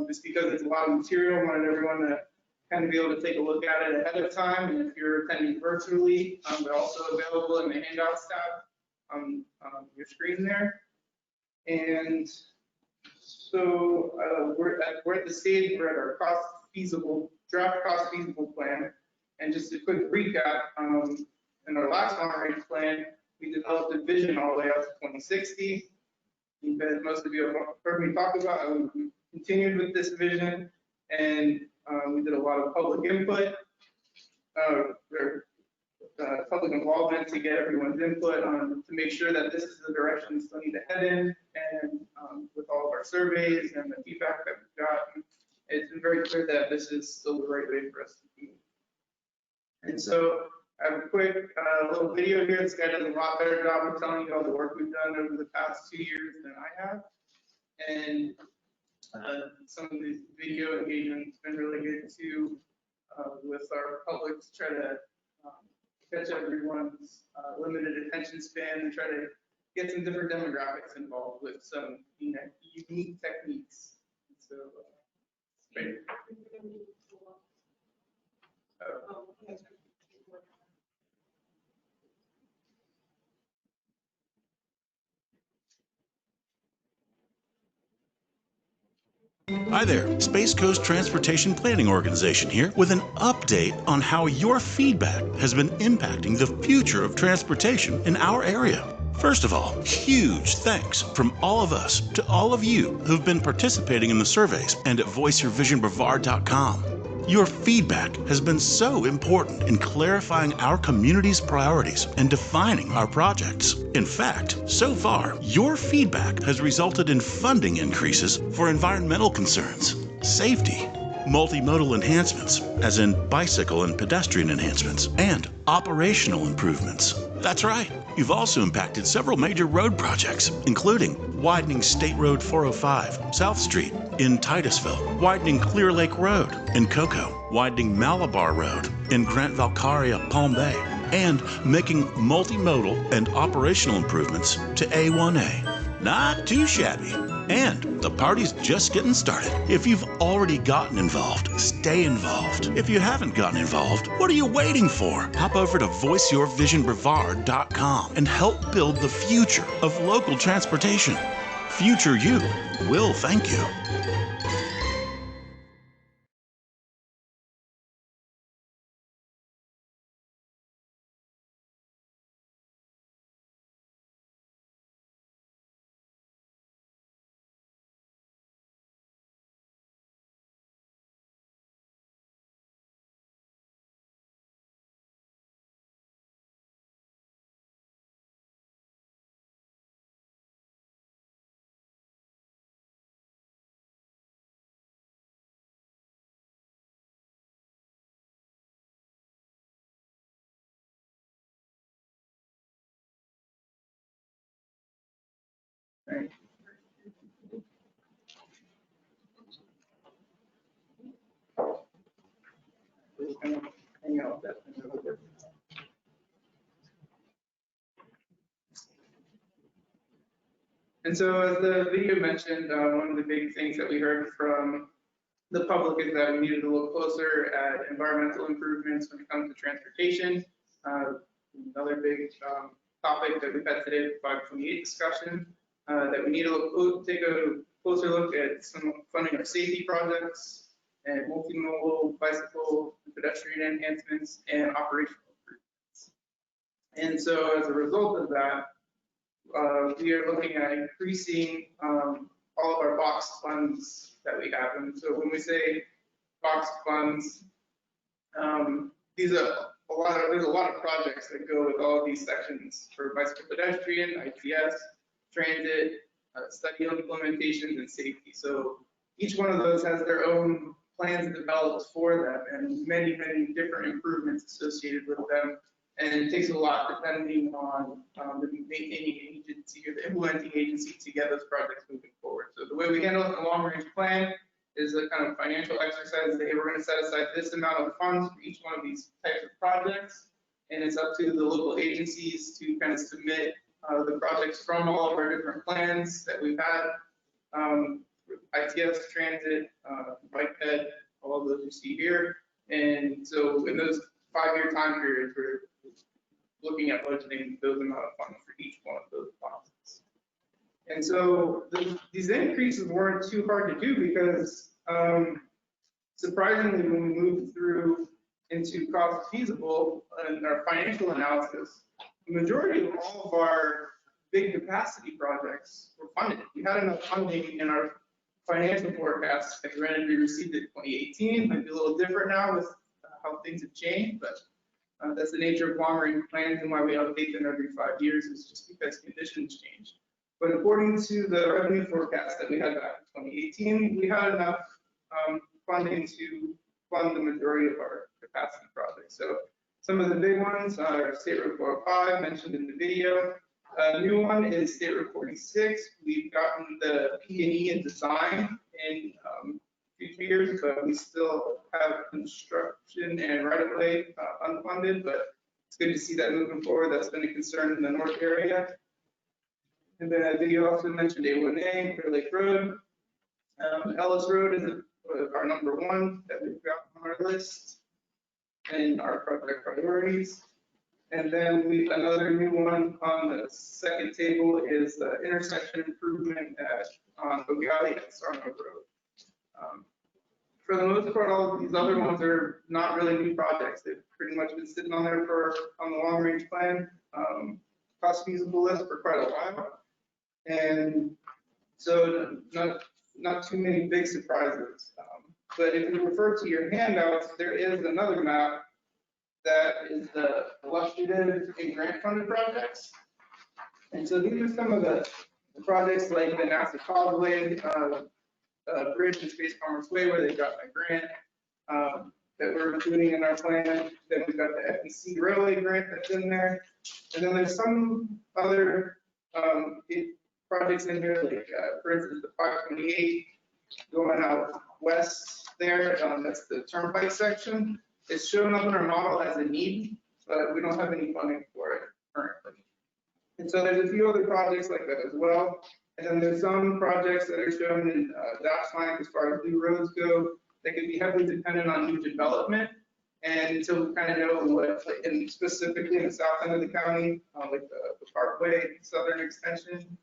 just because it's a lot of material. I wanted everyone to kind of be able to take a look at it ahead of time. And if you're attending virtually, they're also available in the handouts tab on your screen there. And so we're at the stage, we're at our cost feasible draft cost feasible plan. And just a quick recap, in our last long range plan, we developed a vision all the way out to 2060. As most of you have heard me talk about, we continued with this vision, and we did a lot of public input, public involvement to get everyone's input on to make sure that this is the direction we still need to head in. And with all of our surveys and the feedback that we've gotten, it's been very clear that this is still the right way for us to be. And so I have a quick little video here. This guy does a lot better job of telling you all the work we've done over the past 2 years than I have. And some of the video engagement's been really good too, with our public to try to catch everyone's limited attention span and try to get some different demographics involved with some unique techniques. So, great. Hi there, Space Coast Transportation Planning Organization here with an update on how your feedback has been impacting the future of transportation in our area. First of all, huge thanks from all of us to all of you who've been participating in the surveys and at voiceyourvisionbrevard.com. Your feedback has been so important in clarifying our community's priorities and defining our projects. In fact, so far, your feedback has resulted in funding increases for environmental concerns, safety, multimodal enhancements, as in bicycle and pedestrian enhancements, and operational improvements. That's right. You've also impacted several major road projects, including widening State Road 405, South Street in Titusville, widening Clear Lake Road in Cocoa, widening Malabar Road in Grant Valcaria, Palm Bay, and making multimodal and operational improvements to A1A. Not too shabby. And the party's just getting started. If you've already gotten involved, stay involved. If you haven't gotten involved, what are you waiting for? Hop over to voiceyourvisionbrevard.com and help build the future of local transportation. Future you will thank you. Right. Hang out that. And so as the video mentioned, one of the big things that we heard from the public is that we needed to look closer at environmental improvements when it comes to transportation. Another big topic that we've had today, the 528 discussion, that we need to take a closer look at some funding of safety projects and multimodal bicycle and pedestrian enhancements and operational improvements. And so as a result of that, we are looking at increasing all of our box funds that we have. And so when we say box funds, there's a lot of projects that go with all of these sections for bicycle pedestrian, ITS, transit, study implementations, and safety. So each one of those has their own plans developed for them and many, many different improvements associated with them. And it takes a lot depending on the maintaining agency or the implementing agency to get those projects moving forward. So the way we handle it in the long range plan is a kind of financial exercise that we're going to set aside this amount of funds for each one of these types of projects. And it's up to the local agencies to kind of submit the projects from all of our different plans that we've had, ITS, transit, bike ped, all of those you see here. And so in those 5-year time periods, we're looking at budgeting those amount of funds for each one of those boxes. And so these increases weren't too hard to do because surprisingly, when we moved through into cost feasible and our financial analysis, the majority of all of our big capacity projects were funded. We had enough funding in our financial forecast, and granted, we received it in 2018, might be a little different now with how things have changed, but that's the nature of long-range plans and why we update them every 5 years, is just because conditions change. But according to the revenue forecast that we had back in 2018, we had enough funding to fund the majority of our capacity projects. So some of the big ones are State Road 405, mentioned in the video. A new one is State Road 46. We've gotten the P&E and design in future years, but we still have construction and right-of-way unfunded, but it's good to see that moving forward. That's been a concern in the north area. And then a video also mentioned A1A, Clear Lake Road. Ellis Road is our number one that we've got on our list and our project priorities. And then another new one on the second table is the intersection improvement on Ogali and Sarno Road. For the most part, all of these other ones are not really new projects. They've pretty much been sitting on there on the long range plan, cost feasible list for quite a while. And so not too many big surprises. But if you refer to your handouts, there is another map that is the illustrative and grant funded projects. And so these are some of the projects like the NASA Causeway, Bridge and Space Commerce Way, where they got a grant that we're including in our plan. Then we've got the FEC Railway grant that's in there. And then there's some other projects in here, like for instance, the 528 going out west there. That's the turnpike section. It's shown up in our model as a need, but we don't have any funding for it currently. And so there's a few other projects like that as well. And then there's some projects that are shown in dashed line as far as new roads go that can be heavily dependent on new development. And until we kind of know what, and specifically in the south end of the county, like the Parkway Southern Extension,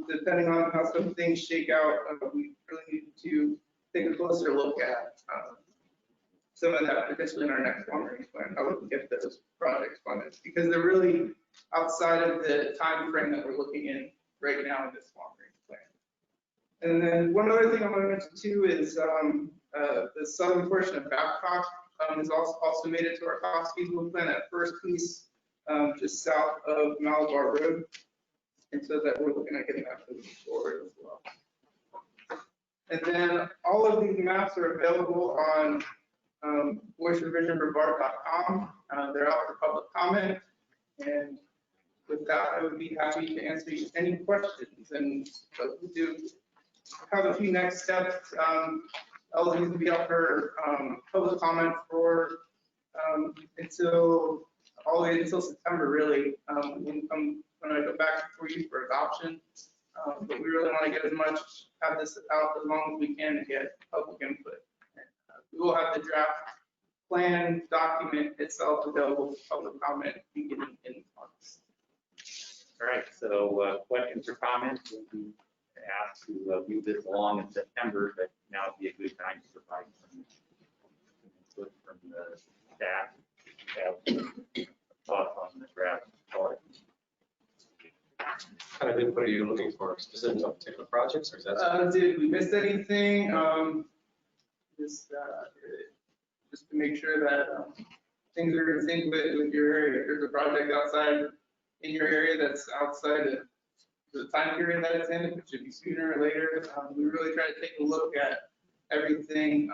depending on how some things shake out, we really need to take a closer look at some of that potentially in our next long range plan, how we can get those projects funded, because they're really outside of the time frame that we're looking in right now in this long range plan. And then one other thing I want to mention too is the southern portion of Babcock has also made it to our cost feasible plan, that first piece just south of Malabar Road. And so that we're looking at getting that moving forward as well. And then all of these maps are available on voicerevisionbrevard.com. They're out for public comment. And with that, I would be happy to answer any questions. And we do have a few next steps. LZs will be up for public comment for until all the way until September, really. When I go back for you for adoption. But we really want to get have this out as long as we can to get public input. We will have the draft plan document itself available for public comment beginning in August. All right, so questions or comments, we'll be asked to move this along in September, but now would be a good time to provide some input from the staff. Have thoughts on the draft. What kind of input are you looking for? Specific on particular projects, or is that? Did we miss anything? Just to make sure that things are in sync with your area. If there's a project outside in your area that's outside of the time period that it's in, if it should be sooner or later. We really try to take a look at everything.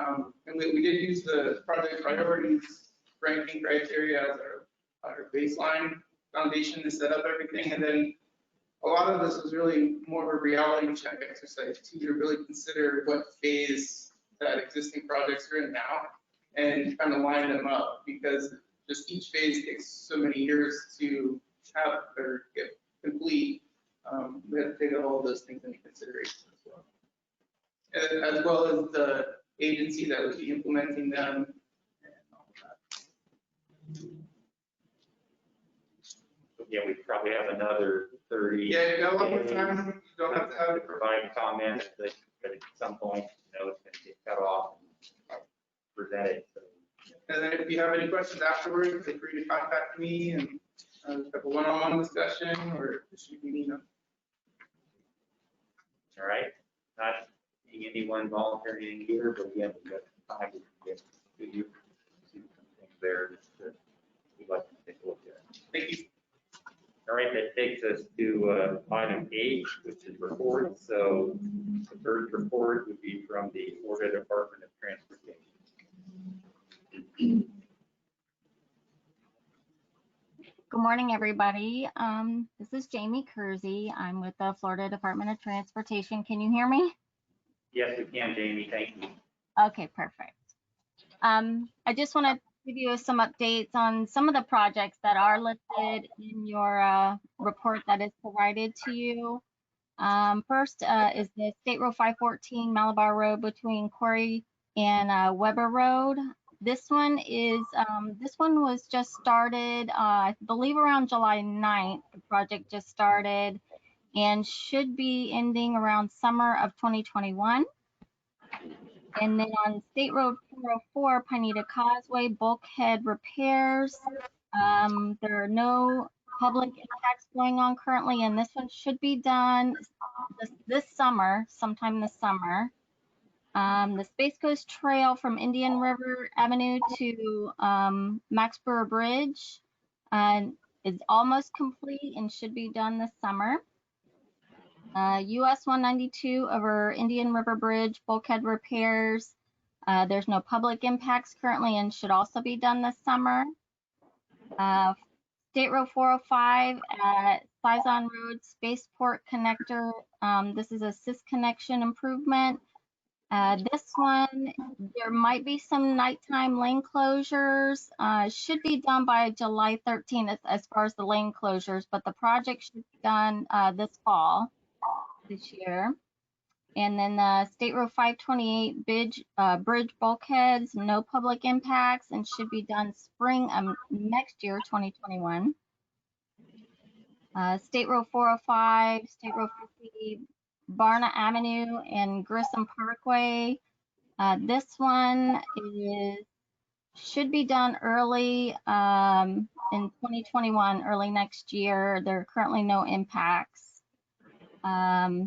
And we did use the project priorities ranking criteria as our baseline foundation to set up everything. And then a lot of this was really more of a reality check exercise to really consider what phase that existing projects are in now and kind of line them up, because just each phase takes so many years to have or get complete. We have to take all of those things into consideration as well as the agency that would be implementing them and all of that. Yeah, we probably have another 30. Yeah, you got a lot more time. You don't have to provide comment at some point. It's going to get cut off. presented. So, And then if you have any questions afterwards, feel free to contact me and have a one-on-one discussion or shoot me an email. all right, not seeing anyone volunteering either, but again, we've got some time to get to you, see some things there that we'd like to take a look at. Thank you. All right, that takes us to item 8, which is reports. So the first report would be from the Florida Department of Transportation. Good morning, everybody. This is Jamie Kersey. I'm with the Florida Department of Transportation. Can you hear me? Yes, we can, Jamie. Thank you. Okay, perfect. I just want to give you some updates on some of the projects that are listed in your report that is provided to you. First is the State Road 514 Malabar Road between Quarry and Weber Road. This one was just started, I believe around July 9th. The project just started and should be ending around summer of 2021. And then on State Road 404, Pineda Causeway, bulkhead repairs. There are no public impacts going on currently, and this one should be done this summer, sometime this summer. The Space Coast Trail from Indian River Avenue to Max Brewer Bridge is almost complete and should be done this summer. US 192 over Indian River Bridge, bulkhead repairs. There's no public impacts currently and should also be done this summer. State Road 405 at Sison Road, Spaceport Connector. This is a SIS connection improvement. This one, there might be some nighttime lane closures. Should be done by July 13th as far as the lane closures, but the project should be done this fall, this year. And then State Road 528 bridge bulkheads, no public impacts, and should be done spring next year, 2021. State Road 405, State Road 50, Barna Avenue and Grissom Parkway. This one should be done early in 2021, early next year. There are currently no impacts.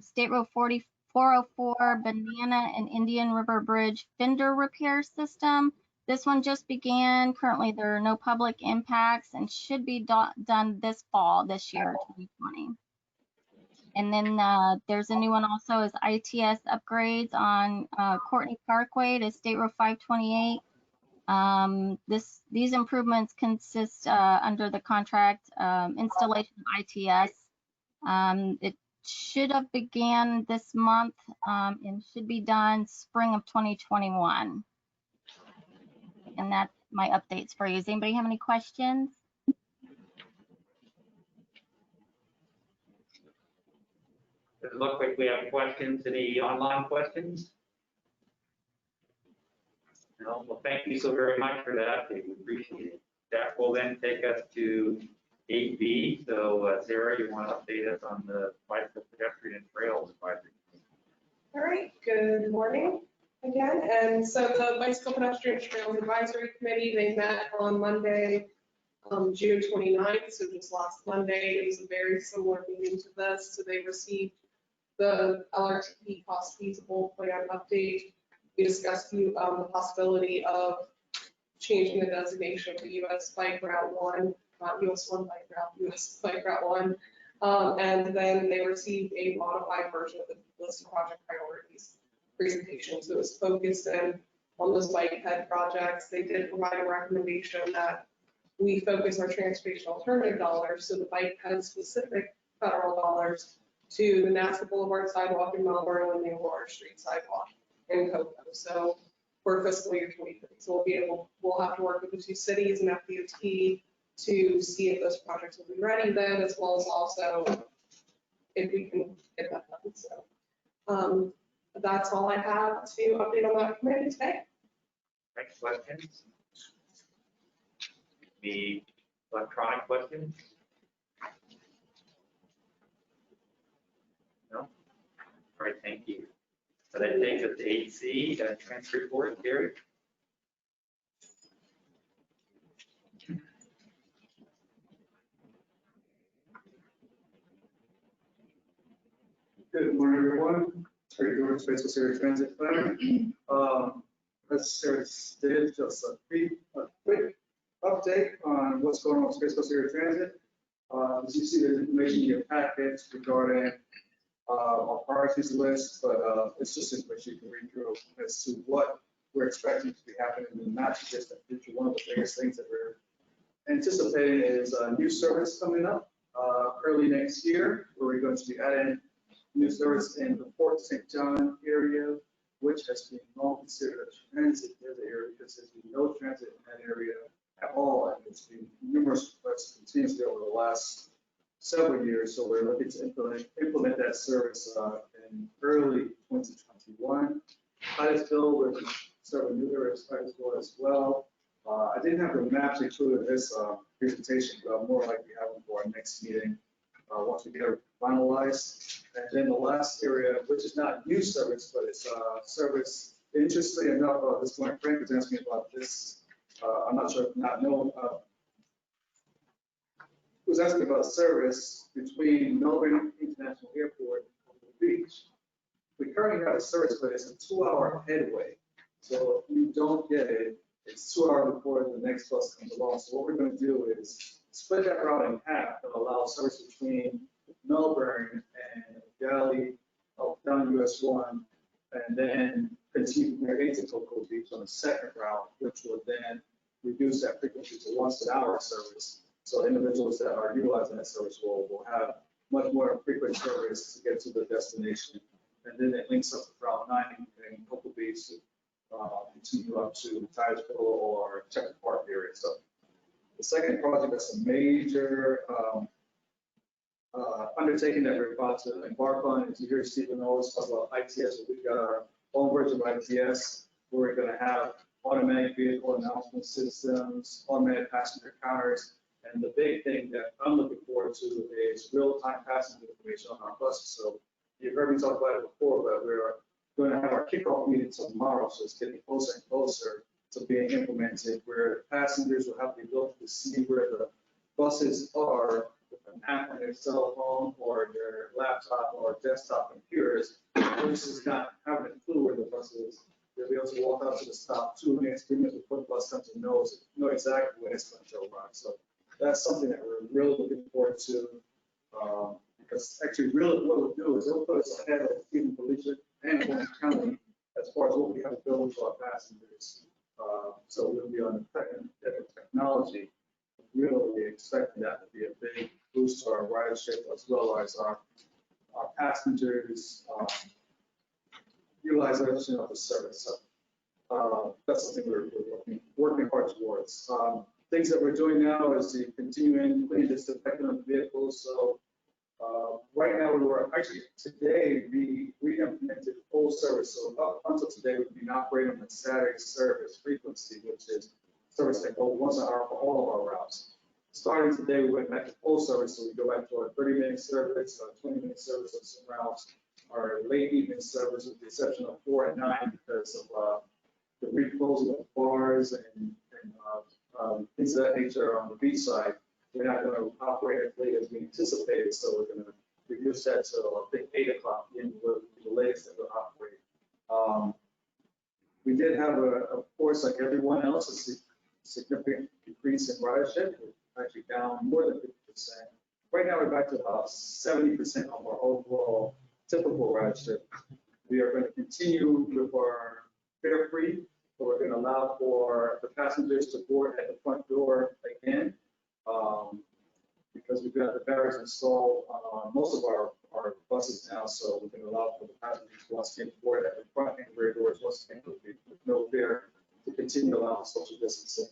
State Road 404, Banana and Indian River Bridge fender repair system. This one just began. Currently, there are no public impacts and should be done this fall, this year, 2020. And then there's a new one also is ITS upgrades on Courtney Parkway to State Road 528. These improvements consist under the contract installation of ITS. It should have began this month and should be done spring of 2021. And that's my updates for you. Does anybody have any questions? Does it look like we have questions? Any online questions? No? Well, thank you so very much for that update. We appreciate it. That will then take us to 8B. So Sarah, you want to update us on the bicycle pedestrian trails advisory? All right, good morning again. And so the Bicycle Pedestrian Trails Advisory Committee, they met on Monday, June 29th, so just last Monday. It was a very similar meeting to this. So they received the LRTP cost feasible plan update. We discussed the possibility of changing the designation of the US Bike Route 1, not US 1 Bike Route, US Bike Route 1. And then they received a modified version of the list of project priorities presentation. So it was focused in on those bike head projects. They did provide a recommendation that we focus our transportation alternative dollars, so the bike head specific federal dollars, to the NASA Boulevard sidewalk in Melbourne and the Aurora Street sidewalk in Cocoa. So for fiscal year 2023, so we'll have to work with the two cities and FDOT to see if those projects will be ready then, as well as also if we can get that done. So that's all I have to update on that committee today. Next questions? The electronic questions? No? All right, thank you. So that takes us to 8C, transfer report, Gary. Good morning, everyone. Terry George, Space Coast Area Transit Planner. As Sarah stated, just a quick update on what's going on with Space Coast Area Transit. As you see, there's information in your packets regarding our priorities list, but it's just information you can read through as to what we're expecting to be happening in the not too distant future. One of the biggest things that we're anticipating is a new service coming up early next year, where we're going to be adding new service in the Port St. John area, which has been long considered a transit area because there's been no transit in that area at all. And there's been numerous requests continuously over the last several years. So we're looking to implement that service in early 2021. Titusville, with several new areas, Titusville as well. I didn't have the maps included in this presentation, but I'm more likely to have them for our next meeting once we get it finalized. And then the last area, which is not new service, but it's service. Interestingly enough, this point, Frank was asking me about this. I'm not sure if not know. Was asking about service between Melbourne International Airport and the beach. We currently have a service, but it's a 2-hour headway. So if you don't get it, it's 2 hours before the next bus comes along. So what we're going to do is split that route in half and allow service between Melbourne and Galley up down US 1, and then continue from there into Cocoa Beach on the second route, which will then reduce that frequency to once an hour service. So individuals that are utilizing that service will have much more frequent service to get to the destination. And then it links up with Route 9 in Cocoa Beach to continue up to Titusville or Checker Park area. So the second project that's a major undertaking that we're about to embark on is you hear Stephen always talk about ITS. We've got our own version of ITS where we're going to have automatic vehicle announcement systems, automatic passenger counters, and the big thing that I'm looking forward to is real-time passenger information on our buses. So you've heard me talk about it before, but we're going to have our kickoff meeting tomorrow, so it's getting closer and closer to being implemented, where passengers will have the ability to see where the buses are with an app on their cell phone or their laptop or desktop computers, versus not having a clue where the bus is. They'll be able to walk out to the stop 2 minutes, 3 minutes before the bus comes and know exactly when it's going to arrive. So that's something that we're really looking forward to, because actually really what we'll do is it'll put us ahead of even Felicia and Orange County as far as what we have to build for our passengers. So we'll be on the technology, really expecting that to be a big boost to our ridership as well as our passengers' utilization of the service. So that's something we're working hard towards. Things that we're doing now is to continue cleaning disinfectant on the vehicles. So right now, today, we implemented full service. So up until today, we've been operating on the Saturday service frequency, which is service that goes once an hour for all of our routes. Starting today, we went back to full service. So we go back to our 30-minute service, our 20-minute service on some routes, our late evening service, with the exception of 4 and 9 because of the reclosing of bars and things of that nature on the beach side. We're not going to operate as late as we anticipated, so we're going to reduce that to, I think, 8 o'clock in the latest that we'll operate. We did have, of course, like everyone else, a significant decrease in ridership. We're actually down more than 50%. Right now, we're back to about 70% of our overall typical ridership. We are going to continue with our fare free, but we're going to allow for the passengers to board at the front door again. Because we've got the barriers installed on most of our buses now, so we can allow for the passengers once again to board at the front and rear doors once again with no fare to continue allowing social distancing.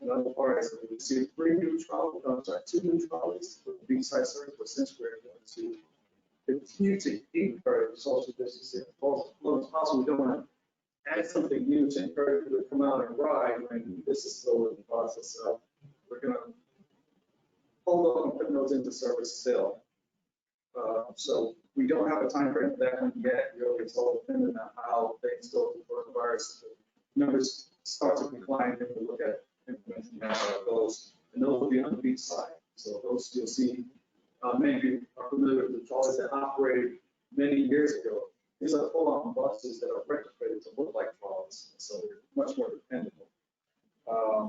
Another part is that we received 2 new trolleys for the beachside service, but since we're going to continue to encourage social distancing as long as possible, we don't want to add something new to encourage people to come out and ride when this is still in the process. So we're going to hold off on putting those into service still. So we don't have a time frame for that one yet. Really, it's all dependent on how things go with the coronavirus. The numbers start to decline, and we look at implementing those, and those will be on the beach side. So those you'll see. Many of you are familiar with the trolleys that operate many years ago. These are full-on buses that are retrofitted to look like trolleys, so they're much more dependable.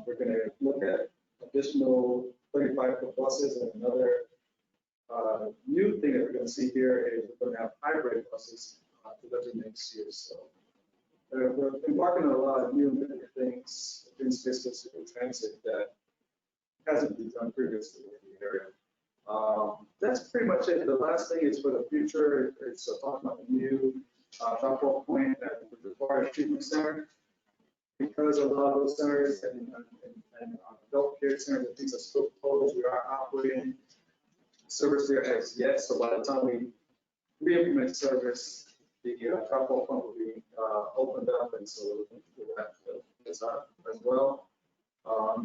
We're going to look at additional 35-foot buses, and another new thing that we're going to see here is we're going to have hybrid buses delivered next year. So we're embarking on a lot of new and different things in Space Coast Transit that hasn't been done previously in the area. That's pretty much it. The last thing is for the future. It's talking about the new drop-off point at the Florida Treatment Center. Because a lot of those centers and adult care centers and things are still closed, we are operating service there as yet. So by the time we re-implement service, the drop-off point will be opened up, and so we'll have to design as well.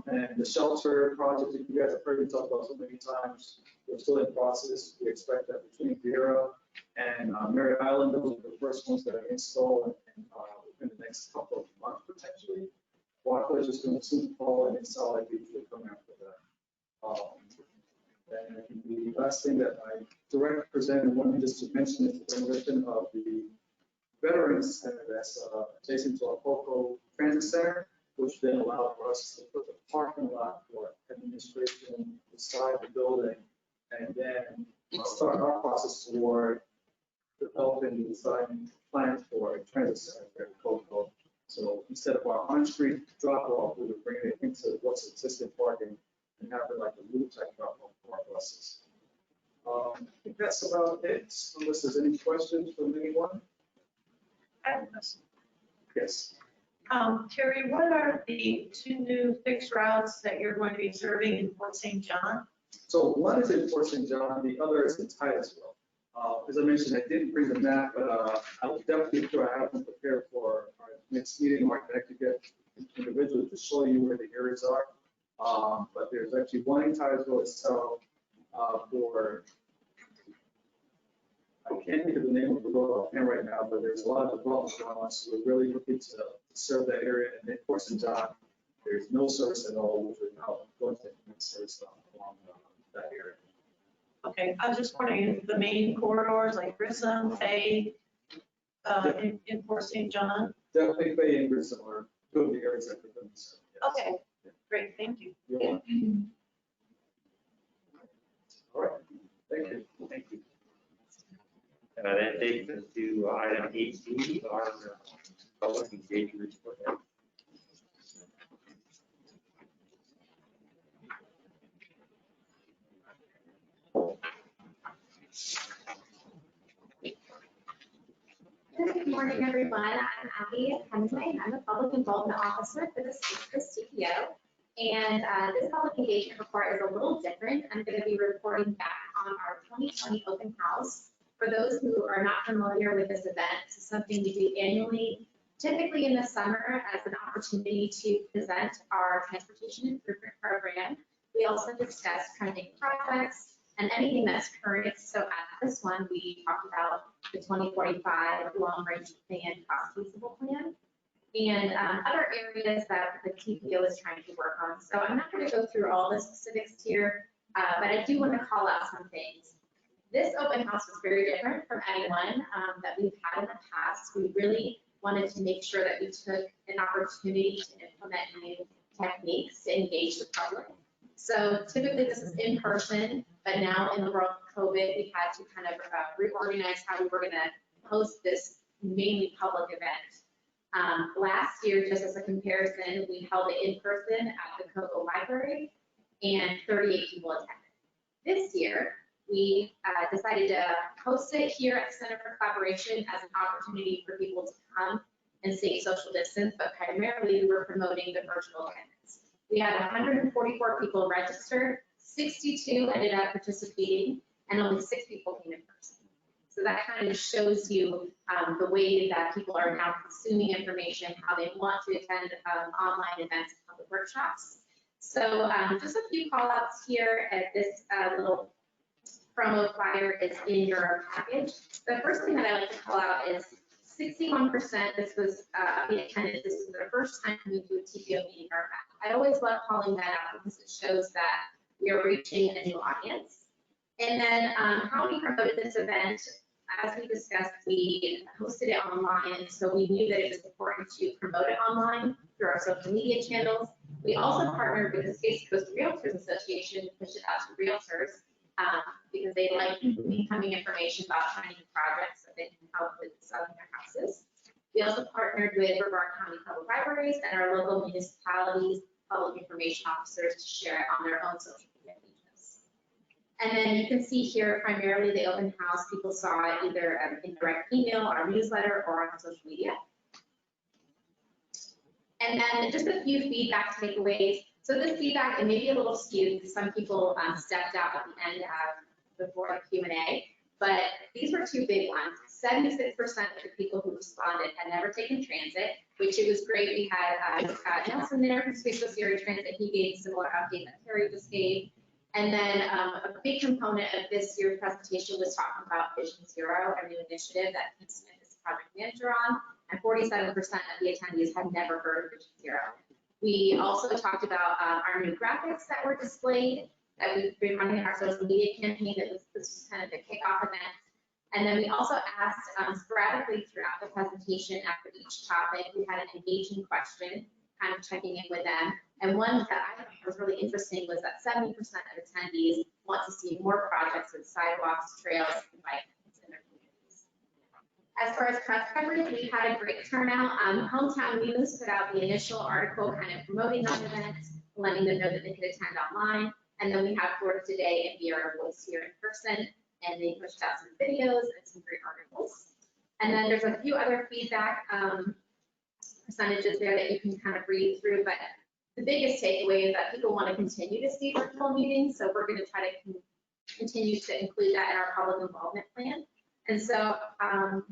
And the shelter project that you guys have heard me talk about so many times, we're still in process. We expect that between Vera and Merritt Island, those are the first ones that are installed in the next couple of months potentially. Waterford is going to soon fall, and Solid Beach will come after that. And the last thing that I directly presented, wanted just to mention is the renovation of the Veterans Center that's adjacent to our Poco Transit Center, which then allowed for us to put the parking lot for administration inside the building, and then start our process for developing the design plan for a transit center here in Poco. So instead of our on-street drop-off, we would bring it into what's existing parking and have it like a loop type drop-off for our buses. I think that's about it, unless there's any questions from anyone. I have a question. Yes. Terry, what are the two new fixed routes that you're going to be serving in Fort St. John? So one is in Fort St. John, the other is in Titusville. As I mentioned, I didn't bring the map, but I will definitely sure I have them prepared for our next meeting, or I can actually get individually to show you where the areas are. But there's actually one in Titusville itself for, I can't think of the name of the road offhand right now, but there's a lot of development going on, so we're really looking to serve that area. And then Fort St. John, there's no service at all, which we're now going to implement service along that area. Okay, I was just wondering if the main corridors like Grissom, Bay, in Fort St. John. Definitely Bay and Grissom are two of the areas that we're going to serve. Yes. Okay, great, thank you. You're welcome. All right, thank you. Thank you. That takes us to item 8D, our public engagement report. Good morning, everyone. I'm Abby Hensley. I'm the Public Involvement Officer for the SCTPO. And this public engagement report is a little different. I'm going to be reporting back on our 2020 open house. For those who are not familiar with this event, this is something we do annually, typically in the summer, as an opportunity to present our transportation improvement program. We also discuss trending projects and anything that's current. So at this one, we talked about the 2045 long-range plan, cost feasible plan, and other areas that the TPO is trying to work on. So I'm not going to go through all the specifics here, but I do want to call out some things. This open house was very different from anyone that we've had in the past. We really wanted to make sure that we took an opportunity to implement new techniques to engage the public. So typically this is in person, but now in the world of COVID, we had to kind of reorganize how we were going to host this mainly public event. Last year, just as a comparison, we held it in person at the Cocoa Library and 38 people attended. This year, we decided to host it here at the Center for Collaboration as an opportunity for people to come and stay social distance, but primarily we were promoting the virtual attendance. We had 144 people registered, 62 ended up participating, and only 6 people came in person. So that kind of shows you the way that people are now consuming information, how they want to attend online events and public workshops. So just a few call outs here at this little promo flyer is in your package. The first thing that I like to call out is 61%, this was the attendance, this was the first time we do a TPO meeting or event. I always love calling that out because it shows that we are reaching a new audience. And then how we promoted this event, as we discussed, we hosted it online, so we knew that it was important to promote it online through our social media channels. We also partnered with the Space Coast Realtors Association to push it out to realtors because they like incoming information about finding projects that they can help with selling their houses. We also partnered with Brevard County Public Libraries and our local municipalities, public information officers to share it on their own social media pages. And then you can see here primarily the open house, people saw it either in direct email, our newsletter, or on social media. And then just a few feedback takeaways. So this feedback, it may be a little skewed because some people stepped out at the end before the Q&A, but these were two big ones. 76% of the people who responded had never taken transit, which it was great. We had Nelson there from Space Coast Area Transit. He gave a similar update that Terry just gave. And then a big component of this year's presentation was talking about Vision Zero, a new initiative that Kim Smith is project manager on, and 47% of the attendees had never heard of Vision Zero. We also talked about our new graphics that were displayed, that we've been running our social media campaign. This was kind of the kickoff event. And then we also asked sporadically throughout the presentation after each topic, we had an engaging question, kind of checking in with them. And one that I thought was really interesting was that 70% of attendees want to see more projects with sidewalks, trails, and bike lanes in their communities. As far as press coverage, we had a great turnout. Hometown News put out the initial article kind of promoting the event, letting them know that they could attend online. And then we have Florida Today and Bureau Voice here in person, and they pushed out some videos and some great articles. And then there's a few other feedback percentages there that you can kind of read through, but the biggest takeaway is that people want to continue to see virtual meetings, so we're going to try to continue to include that in our public involvement plan. And so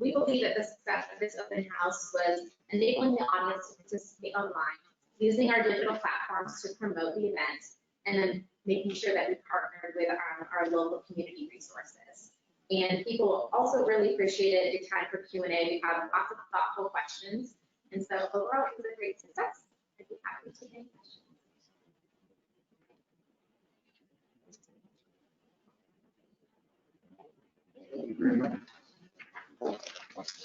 we believe that the success of this open house was enabling the audience to participate online, using our digital platforms to promote the event, and then making sure that we partnered with our local community resources. And people also really appreciated the time for Q&A. We had lots of thoughtful questions. And so overall, it was a great success. I'd be happy to take any questions. Thank you very much.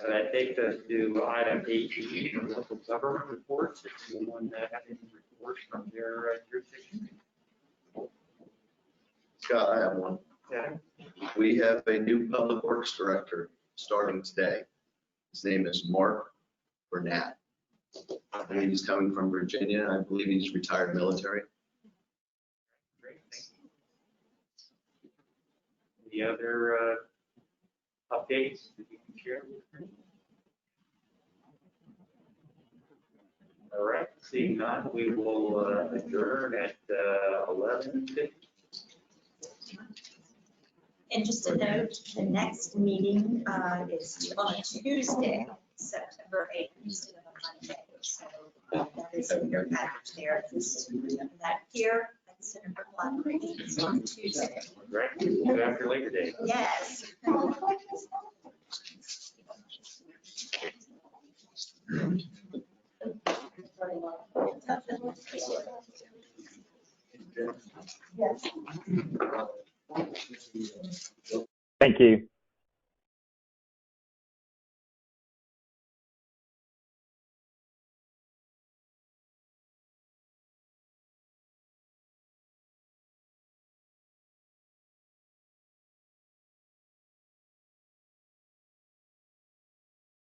That takes us to item 18, the local government reports. If anyone has any reports from their jurisdiction. Scott, I have one. Okay. We have a new public works director starting today. His name is Mark Burnett. I believe he's coming from Virginia. I believe he's retired military. Great, thank you. Any other updates that you can share? All right, seeing none, we will adjourn at 11:50. And just a note, the next meeting is on Tuesday, September 8th, instead of Monday. So that is in your package there. That here at Center for Library is on Tuesday. Right, after Labor Day. Yes. Thank you.